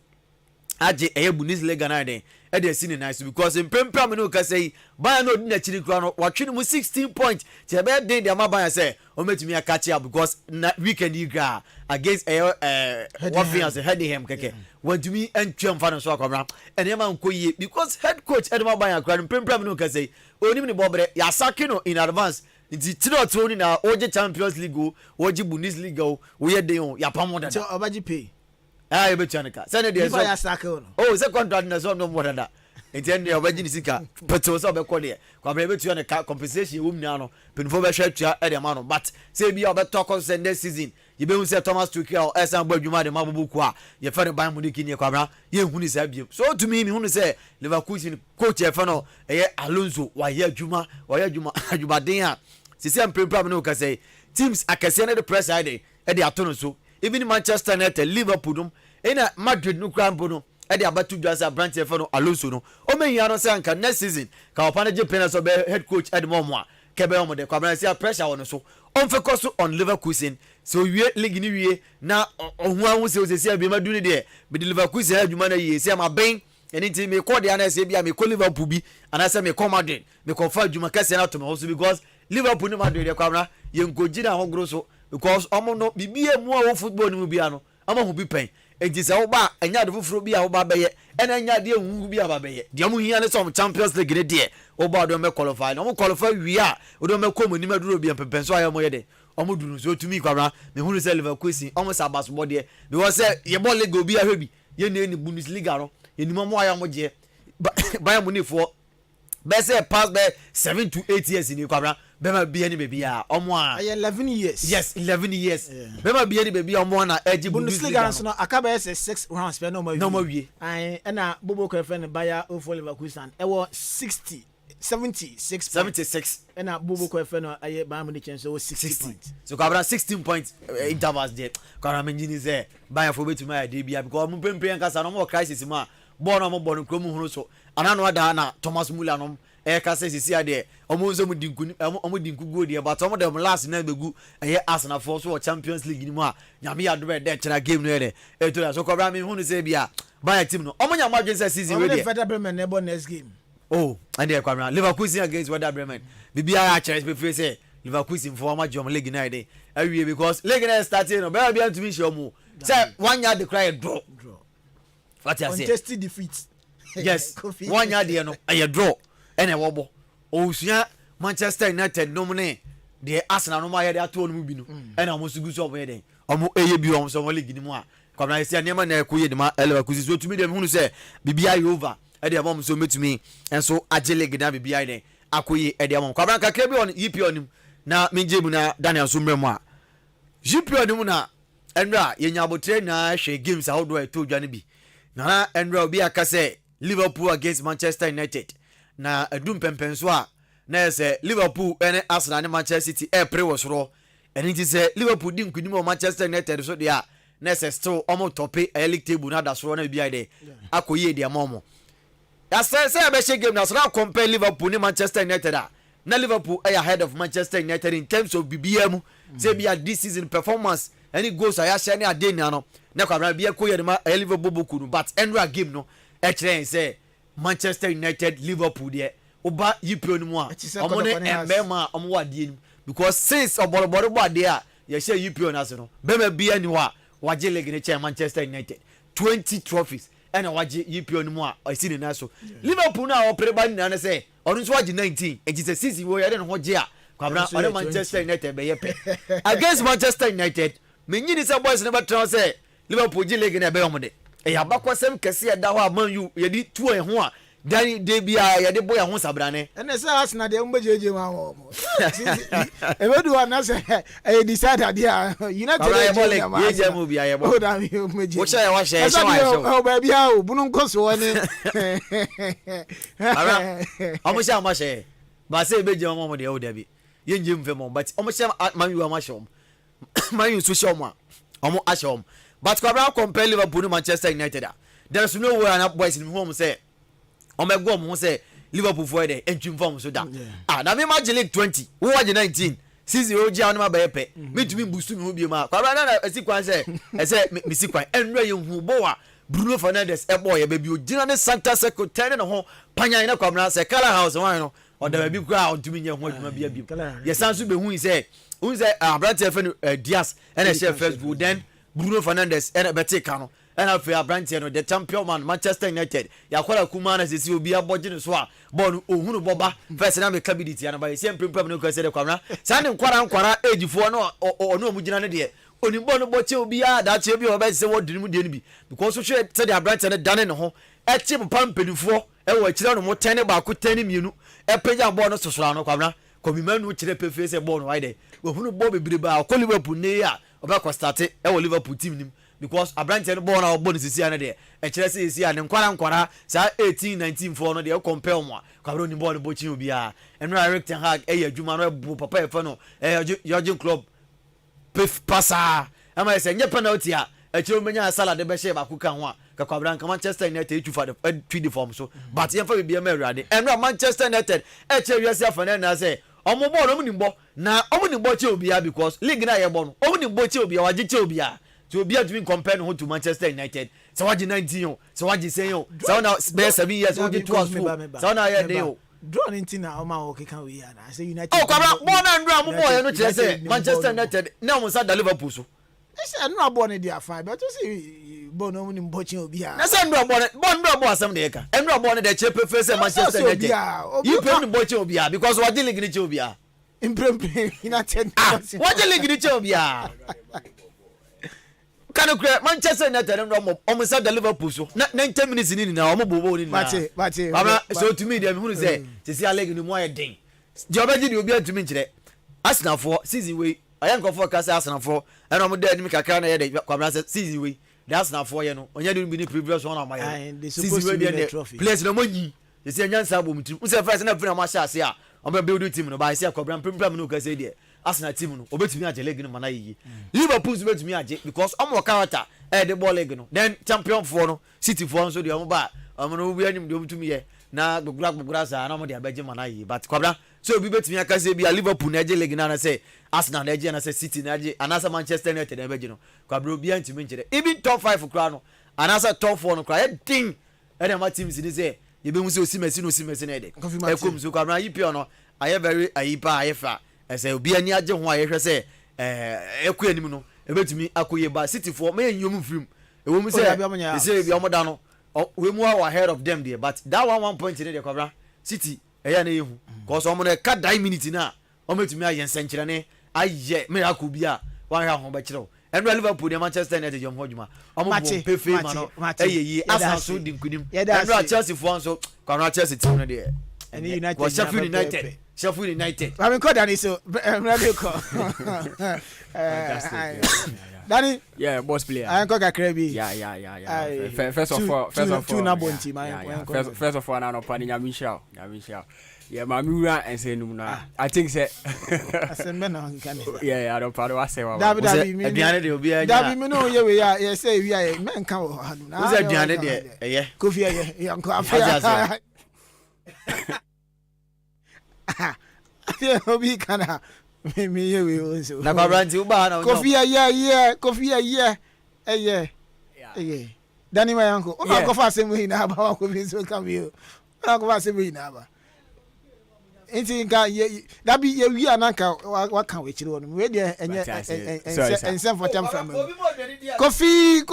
aje Bundesliga na den e dey see nice because prempra no ka say Bayern no di na chiri kura no watwe mu 16 points te be dey dey Bayern say o metumi akachi because na weekend iga against what Ahenkan keke want to me and twem fa no so akwabra ene ma nkoyi because head coach Edema Bayern kura prempra no ka say onim ni bobre ya sake no in advance nti tino tro ni na oje Champions League o oje Bundesliga o wo ye den o ya pamo dada so obaji pay ah e betu anka se ne de so ya saka no oh se contract na so no mo dada enti en obaji ni sika peto so be ko de kwa be betu anka compensation wo mnia no penfo be hwa tua e de ma no but se bi obeto ko se next season ye be hu se Thomas Tuchel o esan gba adwuma de mabubu a ye fa ne Bayern Munich ni kwa bra ye hu ni sa biem so to me hu ni se Leverkusen coach e fa no ye Alonso wa ye adwuma adwuma den a se se empempra me no ka say teams akase na the press ide e de ato no so even Manchester United Liverpool dum ina Madrid no kran bo no e de abatu dwasa branch e fa no Alonso no o me hia no se anka next season ka opana je penna so be head coach Edmond Moa kebe o mo de kwa bra se pressure won so on focus on Leverkusen so wie league ni wie na ohun anwo se se abi madu ni de be Leverkusen adwuma na yie se ma ben eni ti me call de ana se bia me call Liverpool bi ana se me call Madrid me confirm adwuma kase na to me also because Liverpool ni Madrid de kwa bra ye ngoji na hogro so because omo no bibie mu a wo football ni mu bia no ama hu bi pen enti se wo ba anya de fufuro bi a wo ba beye ena anya de hu bi a ba beye de mo hia ne some Champions League ne de wo ba do me qualify no mo qualify wi a wo do me ko mo ni maduro bi ampepen so ayo mo ye de omo dunu so tumi kwabra me hunu se Leverkusen omo sa basketball de because say ye ball league obi a hwebi ye na ni Bundesliga no ye ni mo ayo mo je Bayern Munich for be say pass be 7 to 8 years ni kwabra be ma bia ni baby a omo a 11 years yes 11 years be ma bia ni baby omo na eji Bundesliga so no akaba ese 6 rounds pe no ma wie ai na bobo ko friend Bayer for Leverkusen e wo 76 and a Bubu Kwefeno, I am the chance over 60 points. So, Cabra 16 points intervals there. Caramenjin is there. Buy for to my DB because Mumpem and Casano crisis. Ma, born on Bon Cromo Rosso, and I know Dana, Thomas Mulanum, Cassis is here. Almost Omudinku good here, but some of them last never good. I hear Arsenal for Champions League in Ma. Yamia read that and I gave near there. So, Cabra, who is Abia, buy a team. Omania margins as season ready. Bremen next game. Oh, and they come around Leverkusen against Werder Bremen. BBI chance before say Leverkusen for my German league night every year because league night starting no better be to me show mo. Say 1 yard the cry draw. What you say? Contested defeat. Yes. 1 yard there no a draw. And a wobble. Oh, Manchester United nominate the Arsenal no my there to no bi no. And almost go so over there. Omo eye bi on so league ni mo a. Come na say niam na ekoye de ma Leverkusen so to me dem hunu say BBI over. E dey abom so metumi enso agile gida bibia den akoyi e dey abom kwabran kakra bi on yipi onim na menjebu na Daniel so mremu a yipi onim na enra yenya abotre na hwe games how do I to dwane bi na enra obi aka say Liverpool against Manchester United na adum pempen so a na say Liverpool ene Arsenal ne Manchester City e pre wosoro eni ti say Liverpool din kunim o Manchester United so dia na say still omo tope league table na da so na bibia dey akoyi e dey amomo. I say be shake game now so now compare Liverpool and Manchester United na Liverpool are ahead of Manchester United in terms of BBM say be this season performance any goals I share na dey na no na kwabra be ko yede ma Liverpool boku but enra game no e kire say Manchester United Liverpool there oba yipro ni mu a omo ne embema omo wade ni because since oboroboro bo ade a ye share yipro na so no be ma bia ni wa waje league ne chair Manchester United 20 trophies and a waji yipi on mo I see na so Liverpool na opere ba na say onu so waji 19 and it's a season we are no hoje a kwabra on Manchester United be yepe against Manchester United menyini say boys ne betra say Liverpool ji league na be omde e ya bakwasem kese ya da ho a Man U ye di tuo e ho a dan de bia ye de boy ho sabrane and say Arsenal de mbejeje ma ho e wedu na say e decide dia United ye je mo bia ye bo o da mi meje wo share wa share o ba bia o bunu nkoso ni ara omo share ma share ba say beje mo de o da bi ye nje mfe mo but omo share Man U ma share Man U so share mo omo a share but kwabra compare Liverpool and Manchester United there is no way an boys in home say omego mo say Liverpool for there entry form so da na me match league 20 wo waje 19 season oji anu ma be pe metumi boost mi ho bi ma kwabra na esikwan say me sikwan enra ye hu bo wa Bruno Fernandes e boy e be bi ogina ne Santa Secretary ne ho panyan na kwabra say Color House wan no o da bi kura ontumi nya ho aduma bia bi ye sanso be hu say Abrante fe Diaz and share first goal then Bruno Fernandes and Beteka no and I feel Brantian the champion man Manchester United yakwara kuma na sisi obi abogye ne so a ball ohunu boba first na me kabidity and by same problem no kwese de kwamra sa ne nkwara ejifo no ono omugina ne de onimbo no boche obi a da che bi oba se wodini mu de ne bi because so hwe se de Brantian dane ne ho echi pampedifo e wo akira no mo tene ba ko tene mienu e peja ball no sosora no kwamra komimanu kire pefe se ball no wide ohunu ball bebre ba ko Liverpool ne ya oba ko start e wo Liverpool team nim because Abrante no ball na obo ne sisi ane de e kire se sisi ane nkwara sa 18 19 for no de e compare mo kwabro ni ball no bochi obi a eno Eric Ten Hag e adwuma no bu papa e fa no Jurgen Klopp pasa ama se nye penalty a e kire menya sala de be she ba kuka ho a ka kwabra nka Manchester United e tufa de tweet form so but ye fa be bia ma awurade eno Manchester United e kire wiase afana na se omo ball omo nimbo na omo nimbo che obi a because league na ye bo no omo nimbo che obi a waje che obi a to be to compare no to Manchester United so waje 19 yo so waje 10 yo so now be 7 years waje 2 so now ye dey yo draw 19 na o ma o kekan we ya na say United oh kwabra mo na ndra mo boy no kire say Manchester United na mo sa da Liverpool so say no abo ne dia fine but you see bo no ni mbo chen obi a na say ndra bo asem de ka ndra bo ne de chepe face Manchester United you pay mbo chen obi a because waje league ni chen obi a imprem United waje league ni chen obi a kanu kure Manchester United no mo sa da Liverpool so na 10 minutes ni na mo bobo ni na bate so to me dem hunu say sisi league ni mo ye den je obaji ni obi atumi nkire Arsenal for season we ayanko for kasa Arsenal for and mo dey ni kakra na ye de kwabra season we the Arsenal for ye no onye dey be previous one na my season we dey players no monyi sisi anyansa abomtim unse first na fina ma sha ase a o build team no ba ase kwabra prem no kasa dey Arsenal team no obetumi age league no mana yi Liverpool obetumi age because omo character the ball league no then champion for no City for so de omo ba omo no bi anim de obetumi ye na gbogura sa na omo de abeje mana yi but kwabra so obi betumi aka say bi Liverpool na age league na say Arsenal na age na say City na age anasa Manchester United na abeje no kwabra obi antumi nkire even top 5 kra no anasa top 4 no kra ding e ma teams ni say ye be mu say osimesi na de e kom so kwabra yi pio no aye very ayipa ayefa ese obi ani age ho ayehwe se eku anim no ebetumi akoye ba City for me nyom film ewo mu se bi omoda no we mu our ahead of them there but that one point in the cover City eya na yehu cause omo na ka die minute na ometumi aye nsenkire ne aye me akobi a wan ha ho ba kire and Liverpool and Manchester United jom hodjuma omo bo pefe ma no eyeyi Arsenal so di nkunim and Chelsea for so kwa Chelsea team no there and United Sheffield United. I mean, Danny, so Danny, yeah, boss player. I got a crabby. Yeah. First of all, first of all, I'm planning Michelle. Yeah, my mirror and say no. I think say. Yeah, I don't part of say. David, me know you say we are men come. Who's that Janet? Yeah, Kofi, young obi kana me ye we also na babranti uba na Kofi Danny my uncle o go fa same na ba ko bi so come you o go fa same na ba enti nka ye da bi ye wi ananka wa kan we chire wonu we de enye ensem for time from Kofi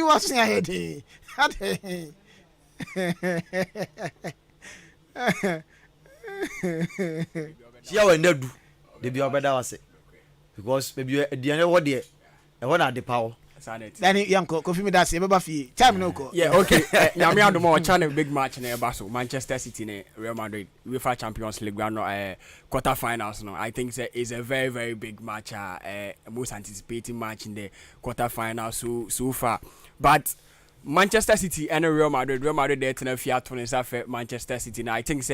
was here she ya wenda du de bi obeda wase because maybe ediane wo de e wona de power then yanko Kofi me that say beba fie time no ko yeah okay nyame adomo channel big match na e ba so Manchester City ne Real Madrid UEFA Champions League no quarter finals no I think is a very very big match most anticipating match in the quarter finals so far but Manchester City and Real Madrid there to Fiat for Manchester City. Now I think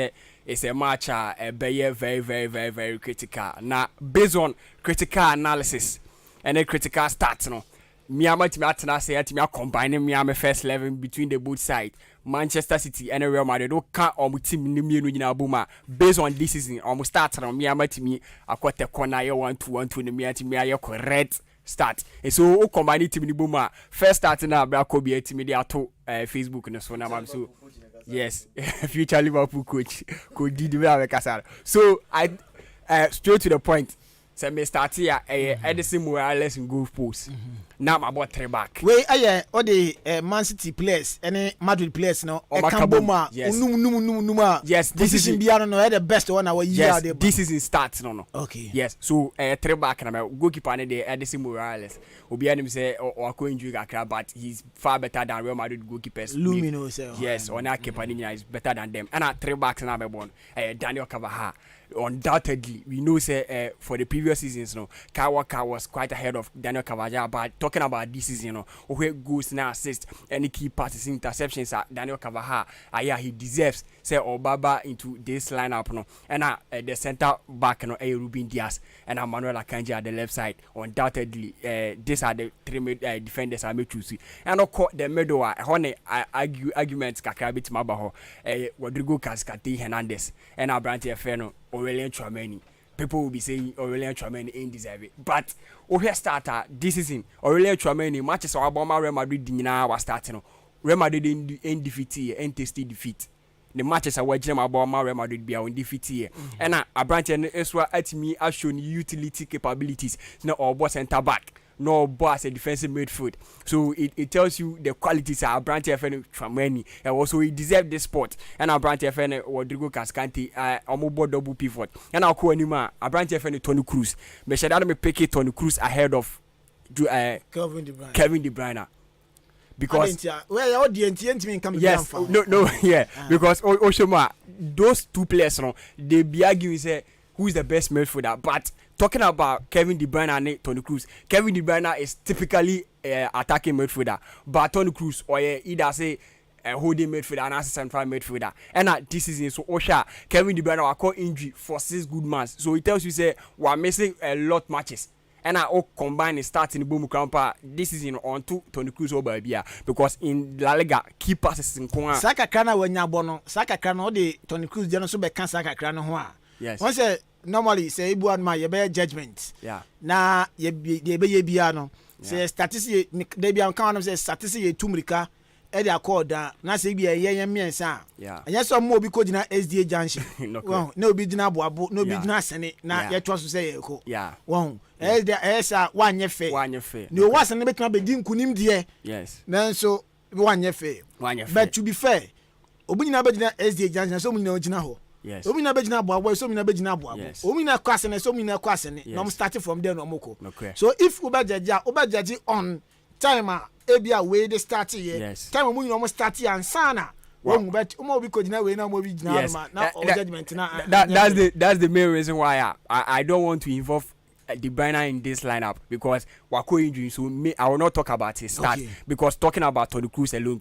it's a match very very very very very critical. Now based on critical analysis and a critical stats, no, me combining me first 11 between the both sides. Manchester City and Real Madrid can't team ni based on this season almost start on me I got the corner 1-2 me correct start and so combine team ni buma first start na bra ko be team dey ato Facebook no so na mam so yes future Liverpool coach could did we have kasara so I straight to the point say me start here Edison Morales in goal post. Now my boy 3 back. We all the Man City players, any Madrid players no. Ekamboma, numa. Yes, this is in Biano no the best one our year. Yes, this is in starts no. Okay. Yes, so 3 back na my goalkeeper na the Edison Morales. Obi anim say or injury kakra, but he's far better than Real Madrid goalkeepers. Lumino say. Yes, on that keeper is better than them. And 3 backs na my born. Daniel Cavaha. Undoubtedly, we know say for the previous seasons, Kyle Walker was quite ahead of Daniel Cavaja. But talking about this season, where goals now assist, any key passes, interceptions, Daniel Cavaja, he deserves say Obaba into this lineup, and the center back, Ruben Diaz and Manuel Akanji at the left side. Undoubtedly, these are the 3 defenders I may choose. And of course, the middle, arguments Kakrabit Mabaho, Rodrigo Cascati Hernandez, and Abrante Ferno. Aurelien Tchouameni. People will be saying Aurelien Tchouameni ain't deserve it. But here starter this season, Aurelien Tchouameni matches our bomber Real Madrid dinina was starting. Real Madrid in defeat here, in tasty defeat. The matches are watching my bomber Real Madrid be on defeat here. And Abrante and Eswa at me has shown utility capabilities. No or boss center back. No boss a defensive midfield. So it tells you the qualities of Abrante FN Tchouameni. And also he deserved this spot. And Abrante FN Rodrigo Cascante Omobo double pivot. And I'll call him Abrante FN Tony Cruz. But should I pick Tony Cruz ahead of Kevin De Bruyne. Because well, the coming yes, no, yeah. Because Oshoma, those 2 players, they be arguing say who is the best midfielder. But talking about Kevin De Bruyne and Tony Cruz, Kevin De Bruyne is typically attacking midfielder, but Tony Cruz or either say holding midfielder and as central midfielder. And this season, so Osha, Kevin De Bruyne was caught injury for 6 good months. So it tells you say we're missing a lot matches. And I all combine starting boom camper this season on to Tony Cruz over here because in La Liga key passes in Kona. Saka Krana when Yabono, Saka Krana the Tony Cruz General Super can Saka Krana Hoa. Yes. Once normally say Ibu and my bear judgment. Yeah. Na ye be biano. Say statistics they be on count say statistics tumrika. Eddie accord na say be a miensa. Yeah. And yes some more because na SDA junction. Well, no be dina boabo, no be dina sene na ye trust say eko. Yeah. Wow. Esa one ye fair. No was an bet na be din kunim de. Yes. Then so one ye fair. But to be fair, obi na be dina SDA junction so mu na ogina ho. Yes. Obi na be dina boabo so mu na be dina boabo. Yes. Obi na kwase so mu na kwase ne. No starting from there no moko. Okay. So if oba judge on time ebia we dey start here. Yes. Time we almost start here and sana. Well, but we could na we na mo bi yes. na judgment na. That's the main reason why I don't want to involve De Bruyne in this lineup because Wako injury. So I will not talk about his start because talking about Tony Cruz alone,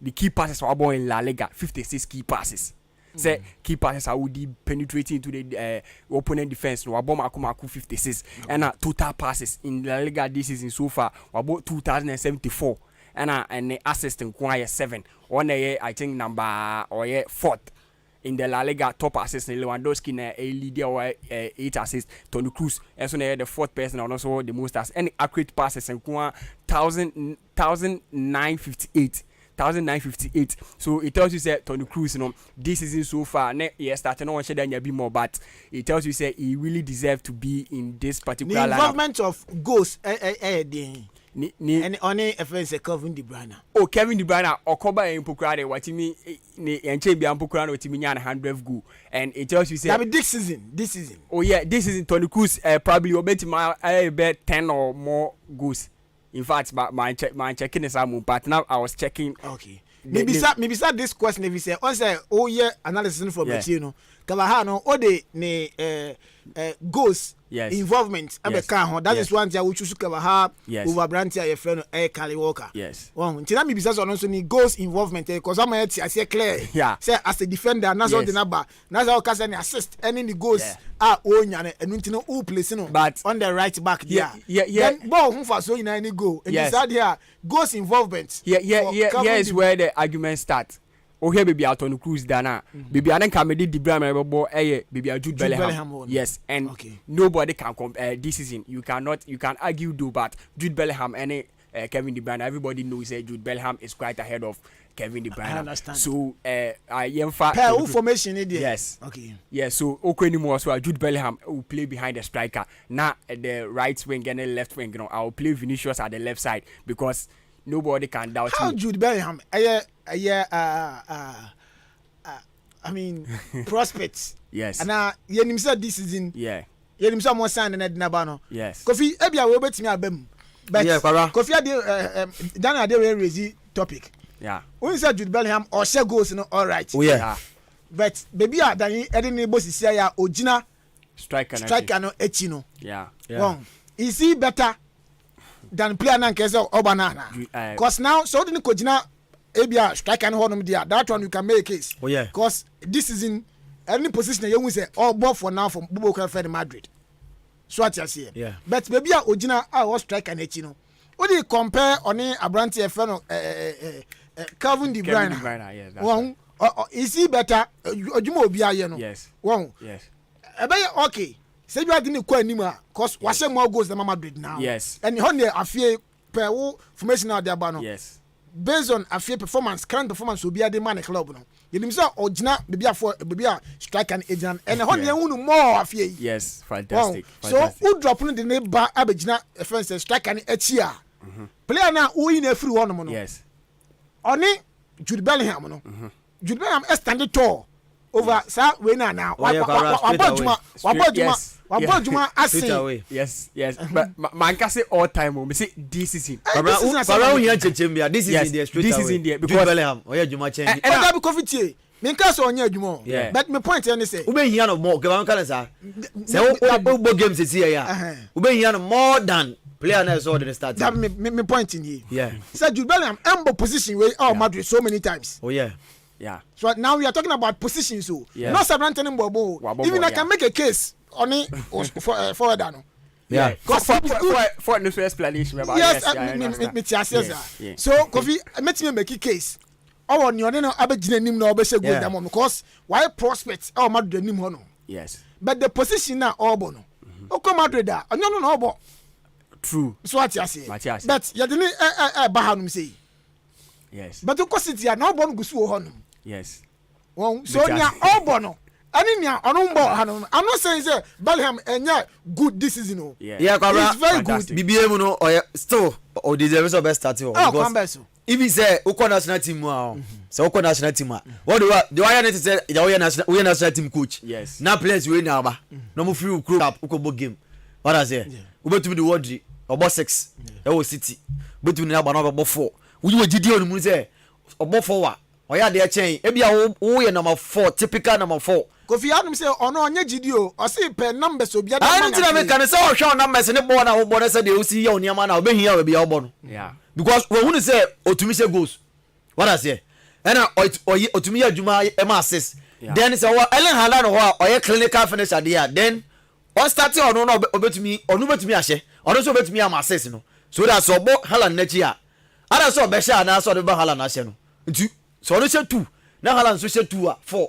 the key passes were born in La Liga, 56 key passes. Say key passes are would penetrating into the opponent defense. No, Waboma 56 and total passes in La Liga this season so far about 2,074 and the assist in Kwaya 7. One I think number or 4th. In the La Liga top assist Lewandowski na a leader or 8 assists. Tony Cruz and so the 4th person and also the most as any accurate passes and 1,958. So it tells you say Tony Cruz this season so far starting on share then be more but it tells you say he really deserves to be in this particular lineup. The involvement of goals and only if it's a Kevin De Bruyne. Oh, Kevin De Bruyne Okoba and Pokrade what me and Champion Pokrano what me 100 goal and it tells you say this season. Oh yeah, this season Tony Cruz probably will bet my bet 10 or more goals. In fact, my checking is but now I was checking. Okay. Maybe this question if you say, analysis from the Kavahano, or the goals involvement. That is one thing we choose to Kavaha over Brantia, your friend Kali Walker. Yes. Well, Tina because also need goals involvement because I'm I say clear. Yeah. Say as a defender, Nazo the number, Nazo can assist any goals are own and Nuntino who place but on the right back there. Yeah. Then ball who for so in any goal. And decide here goals involvement. Here is where the argument starts. Oh here baby Tony Cruz dana baby I can make the brand baby Jude Bellingham. Yes, and nobody can compare this season. You can argue do but Jude Bellingham any Kevin De Bruyne. Everybody knows Jude Bellingham is quite ahead of Kevin De Bruyne. I understand. So I am who formation is there? Yes. Okay. Yeah, so Okwenimo as well, Jude Bellingham will play behind the striker. Now the right wing and the left wing, I will play Vinicius at the left side because nobody can doubt how me. Jude Bellingham I mean prospects. Yes. And yenim say this season. Yeah. Yenim say mo sign na dinaba no. Yes. Kofi ebia we betimi abam. But yeah, Kofi ade Daniel dey raise topic. Yeah. When say Jude Bellingham or share goals no all right. Oh yeah. But baby dan ede ne bo sisi ya ogina striker no echi no. Yeah. Wrong. Is he better than player na nkese obanana? Cause now so didn't kojina ebia striker no honum dia. That one you can make a case. Oh yeah. Cause this season any position you say all ball for now from Bubo Fed Madrid. So what you see. Yeah. But baby ogina was striker na echi no. What do you compare on Abranti Efeno Kevin De Bruyne? Yes. One, is he better? Ojuma Obia, you know. Yes. One. Yes. Okay. Say you are going to call anymore because what's more goals than Madrid now. Yes. And honey, I fear per formation out there, Bano. Yes. Based on a fair performance, current performance will be at the man club. No. You know, Ojina, baby, strike an agent, and honey, more of ye. Yes, fantastic. So, who drop in the neighbor Abijina, a fence, strike an etia. Player now, who in a free one. Yes. Only Jude Bellingham, no. Jude Bellingham is standing tall over sir winner now. Wabojuma I yes. But man can say all time. We say this is it. This is in there because Bellingham. Oh yeah, Juma change. And that be coffee. Minka so onye adwuma. But my point is say. We be here no more. Keban kan say. Say we games this year ya. We be here no more than player na so the start. That me point in here. Yeah. Say Jude Bellingham ambo position where Madrid so many times. Oh yeah. Yeah. So now we are talking about positions so. Not Sabranton Bobo. Even I can make a case on it for that no. Yeah. For no explanation about yes. So Kofi let me make a case. Oh, on your no abegina nim na obese go them because why prospects Madrid nim ho no. Yes. But the position na obo no. Oko Madrid da onyo no obo. True. So what you say? But you didn't bahanum say. Yes. But of course it's ya no born gusu honum. Yes. Well, so nya obo no. Ani nya onumbo hanum. I'm not saying say Bellingham enya good this season no. Yeah, it's very fantastic. good. BBM no or still or deserves the best start because if he say Uko national team so Uko national team what do I need to say we national team coach. Yes. Now players we na ba. No mo free group up Uko game. What I say? Ubetumi the word obo 6 e wo city betumi na ba na obo 4 we gidi on mu say obo 4 wa oya de chen e bia wo ye number 4 typical number 4 Kofi Adam say ono onye gidi o say per numbers obi ada man na me kan say o hwe numbers ne bo na wo bo na say de o si ye oni ama na obehia o bia obo no yeah because we who say otumi say goals what I say and otumi ya adwuma e ma assist then say Ellen Haaland ho a oye clinical finisher there then on start ono no obetumi ahye ono so obetumi am assist no so that so bo Haaland na chi a ada so be sha na so de ba Haaland ahye no nti so ono she 2 na Haaland so she 2 a 4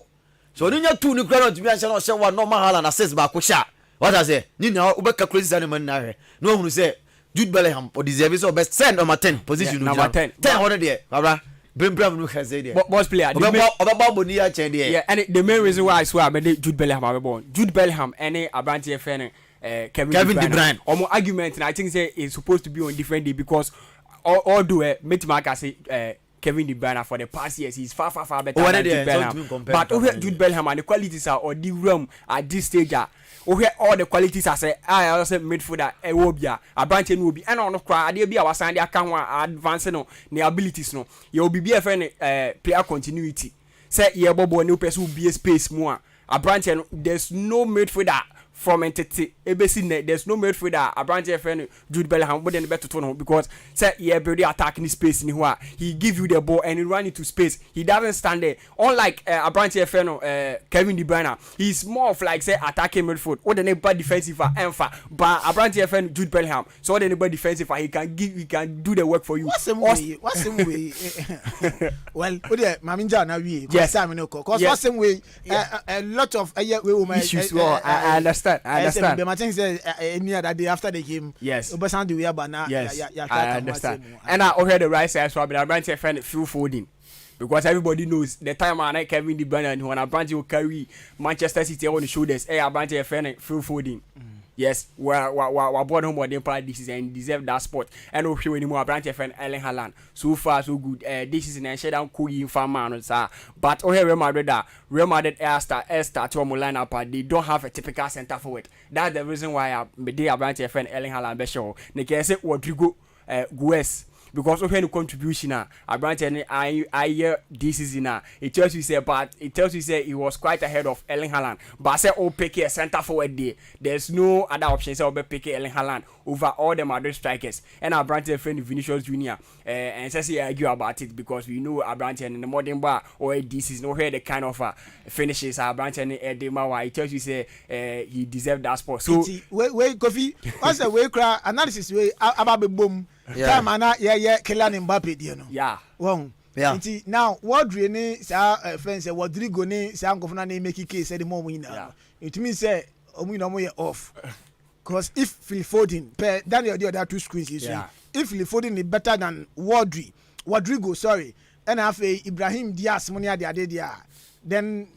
so ono nya 2 ni kra no tumi ahye no she 1 no ma Haaland assist ba ko sha what I say ni na obeka crazy san man na hwe no hunu say Jude Bellingham or deserves so best send number 10 position number 10 100 there baba Brim no has there boss player Obaba boni a chen there yeah and the main reason why I swear I made Jude Bellingham I born Jude Bellingham any Abranti FN Kevin De Bruyne or argument and I think say is supposed to be on different day because all do Metimaka say Kevin De Bruyne for the past years he's far better than Jude Bellingham but over Jude Bellingham and the qualities are or the realm at this stage here all the qualities I say I also midfielder e wo bia Abranti no bi and on cry ade bia wasan de aka ho advance no the abilities no you will be friend player continuity say ye bobo new person will be a space more Abranti no there's no midfielder from entity ebesi there's no midfielder Abranti friend Jude Bellingham but then better to know because say ye build the attack in space ni ho he give you the ball and he run into space he doesn't stand there unlike Abranti friend Kevin De Bruyne he's more of like say attacking midfield or the neighbor defensive enfa but Abranti friend Jude Bellingham so the neighbor defensive he can do the work for you what's him way well maminja na we yes I mean cause what's him way a lot of issues I understand understand. But I think say near that day after the game. Yes. Obasan the way but now. Yes. I understand. And I heard the right side so I branch a friend Phil Foden. Because everybody knows the time I Kevin De Bruyne and when Branch will carry Manchester City on the shoulders. Hey, I branch a friend Phil Foden. Yes, we're born home or this season and deserve that spot. And no show anymore. Branch a friend Erling Haaland. So far so good. This season and shut down Kogi fan man, sir. But Real Madrid air start to line up. They don't have a typical centre forward. That's the reason why I branch a friend Erling Haaland. Be sure. They can say Rodrigo Gues. Because of any contribution, I branch any I hear this season. It tells you say he was quite ahead of Erling Haaland. But I say pick a centre forward there. There's no other option. So I'll pick Erling Haaland over all the Madrid strikers. And I branch a friend Vinicius Junior. And say I argue about it because we know I branch in the modern bar or this is no here the kind of finishes I branch any Edema. It tells you say he deserved that spot. So wait, Kofi. What's the way cry analysis way about the boom. Time ana yeah Kylian Mbappe you know. Yeah. Wrong. Yeah. Now what really sa friends say Rodrigo ni sa nkofuna na make case say the more win. It means say omo off. Because if Phil Foden Daniel the other two screens you see. If Phil Foden is better than Rodrigo, sorry. And have Ibrahim Diaz money at the there. Then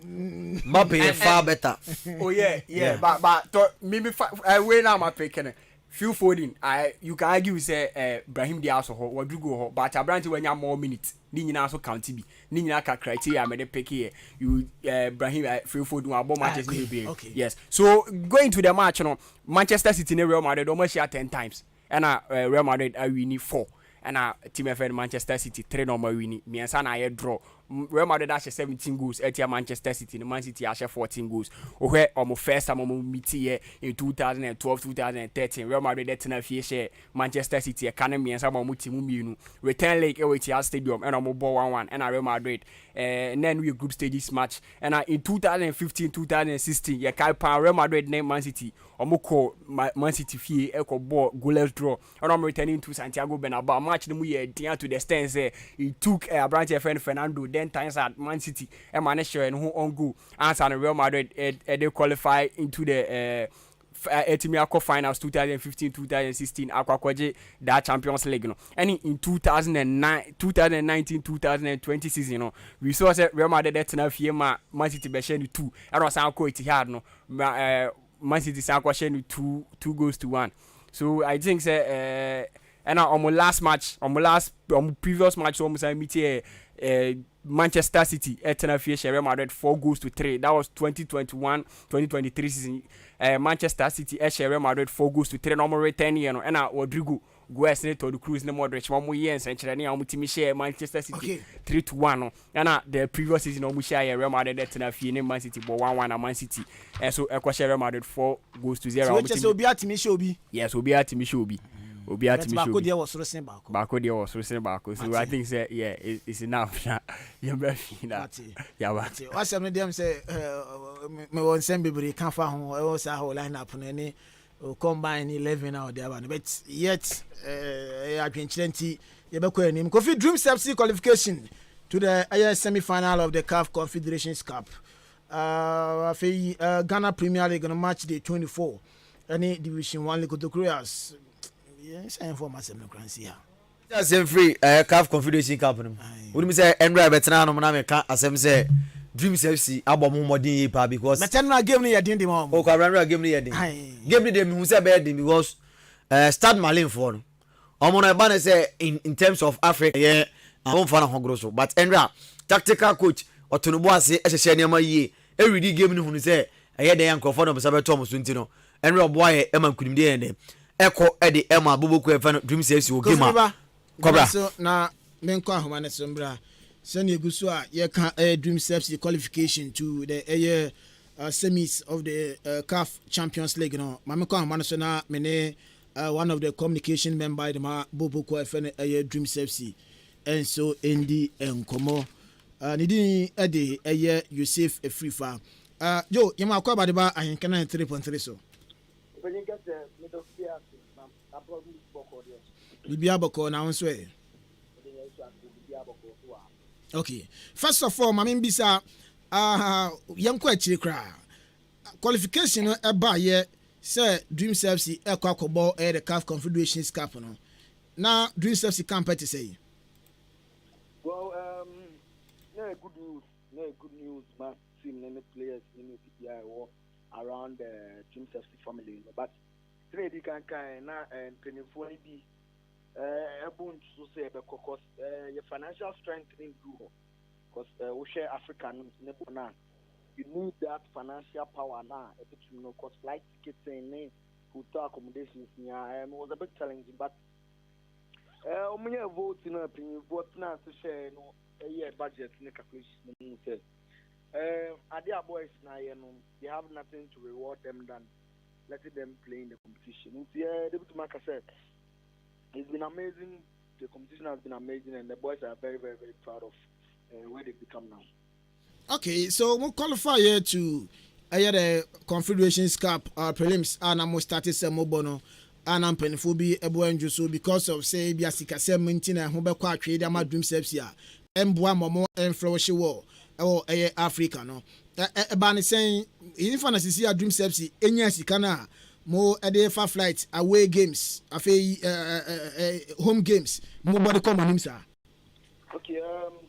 Mbappe is far better. Oh yeah. But maybe way now my picking. Phil Foden, you can argue say Brahim Diaz or Rodrigo, but a branch when you have more minutes. Ni also count bi. Ni ka criteria me de pick here. You Brahim Phil Foden about Manchester City. Okay. Yes. So going to the match, Manchester City and Real Madrid almost share 10 times. And Real Madrid are winning 4. And team FM Manchester City 3 normal winning. Me and Sana draw. Real Madrid has 17 goals. Etia Manchester City, Man City has 14 goals. Where almost first time we meet here in 2012, 2013. Real Madrid that na share Manchester City. Academy and some team minu. Return leg at Stadium and almost 1-1. And Real Madrid. And then we group stages match. And in 2015, 2016, yeah, Real Madrid name Man City. Omoko Man City fee eko ball goalless draw. And I'm returning to Santiago Bernabeu. Match them we down to the stands. He took a branch friend Fernando. 10 times at Man City and managed to who on goal. And Real Madrid they qualify into the Etimia finals 2015, 2016 Akwaaba that Champions League. No. And in 2019, 2020 season, no, we saw that Real Madrid that na fiema Man City be share 2. And was an Etihad no. Man City sanko share 2 goals to 1. So I think say and on my last match, on previous match almost I meet here Manchester City Real Madrid 4 goals to 3. That was 2021-2023 season. Manchester City Real Madrid 4 goals to 3. Normal return here no. And Rodrigo Gues ne to the Cruz ne Modric. One more year and century. Ni amu team share Manchester City 3-1 no. And the previous season amu share Real Madrid that Man City but 1-1 at Man City. And so Real Madrid 4 goals to 0. So just Obi at team show. Yes, Obi at team show. Obi at me show. There was Rosen Bako. So I think say it's enough. You yeah, but what's some of them say me won send be can fa ho e was a whole lineup na any combine 11 out there but yet adwenchirenti you be ko anim Kofi Dream FC qualification to the semi-final of the CAF Confederations Cup. Ghana Premier League on match day 24. Any Division 1 League of the Couriers. Yes, I inform myself no currency here. Just free CAF Confederation Cup. Would me say Enra Betana no na me ka asem say Dreams FC abom modern ye pa because Betana game ni yedin di mo. O ka Enra game ni yedin. Game ni dem hu say be yedin because Stade Malien for no. Omo na ba na say in terms of Africa yeah am fa na hogro so but Enra tactical coach Otonubo ase ehye ne ma yie e ready game ni hu say eye den yankofo no be say be to mo so ntino Enra boy e ma kunimde ene Eko Eddie Emma Boboku Evan Dreams FC o game Cobra. So na menko ahoma ne sombra. Sani eguso a ye kan Dreams FC qualification to the semis of the CAF Champions League no. Ma menko ahoma ne so na me ne one of the communication member the Boboku Evan Dreams FC. And so Endi Enkomo nidi Eddie Yusuf Efrifa. Yo, you ma Akwaaba de ba Ahenkan 3.3 so. When you get the middle sphere, Libya Boko now so. Okay. First of all, Mamin Bisa yanko achire kra. qualification no eba ye say Dreams FC ekwa kobo the CAF Confederations Cup no. Na Dreams FC campaign say. Well, no good news. No good news. My team, many players, many PPI around the Dreams FC family. But today, you can kind and penny be able to say because your financial strength in do because we share African now. You need that financial power now. Because flight tickets and hotel accommodations, was a bit challenging, but. We have votes in opinion, vote now to share a year budget in the calculation. Adia boys now, they have nothing to reward them than letting them play in the competition. Deputy Mark said, it's been amazing. The competition has been amazing, and the boys are very, very, very proud of where they become now. Okay, so we'll qualify here to the Confederations Cup prelims, and I'm starting some mobono. And I'm penny for be able to so because of say be a sick as 17 and who be quite trade my dream steps here. Mbwa momo and flourish war or Africa no. Bani saying in fantasy see a dream steps any sikana more a day for flight away games home games nobody come on him sir. Okay,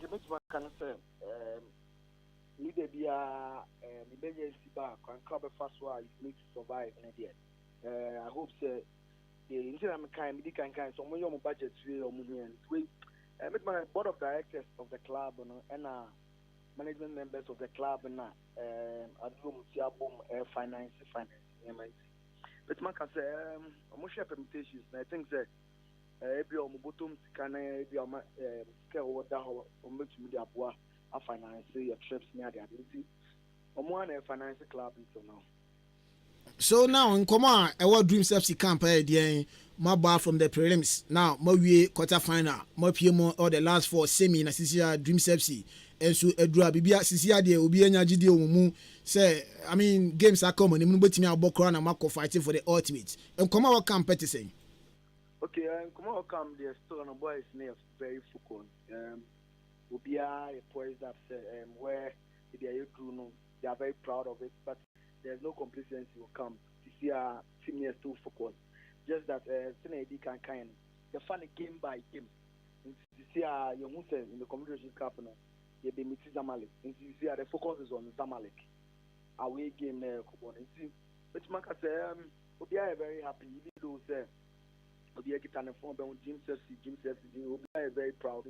the next one can say leader be a emergency bar can cover fast while you need to survive in a I hope so. Instead of kind, so when your budget we my board of directors of the club and management members of the club and finance. But man can say I'm share permutations. I think that every bottom can be scale order or make media boa a finance your trips near the identity. One finance club until now. So now in common, our Dreams FC camp my bar from the prelims. Now my quarter final, my PMO or the last four semi na sisia Dreams FC. And so Edra Bibia Sisia de Obi Nyagidi Omu say I mean games are common. You bet me about Corona Marco fighting for the ultimate. And come our camp to say. Okay, come our camp the still on a boys name very focused. Obia a poise that where they are very proud of it, but there's no complacency will come. This year, team is too focused. Just that Senedi can kind the funny game by game. This year, you in the Confederation Cup, you be meeting Zamalek. This year, the focus is on Zamalek. Away game there, but Maka say, we are very happy. Even though say, we are getting a form of Jim Sefsi, we are very proud.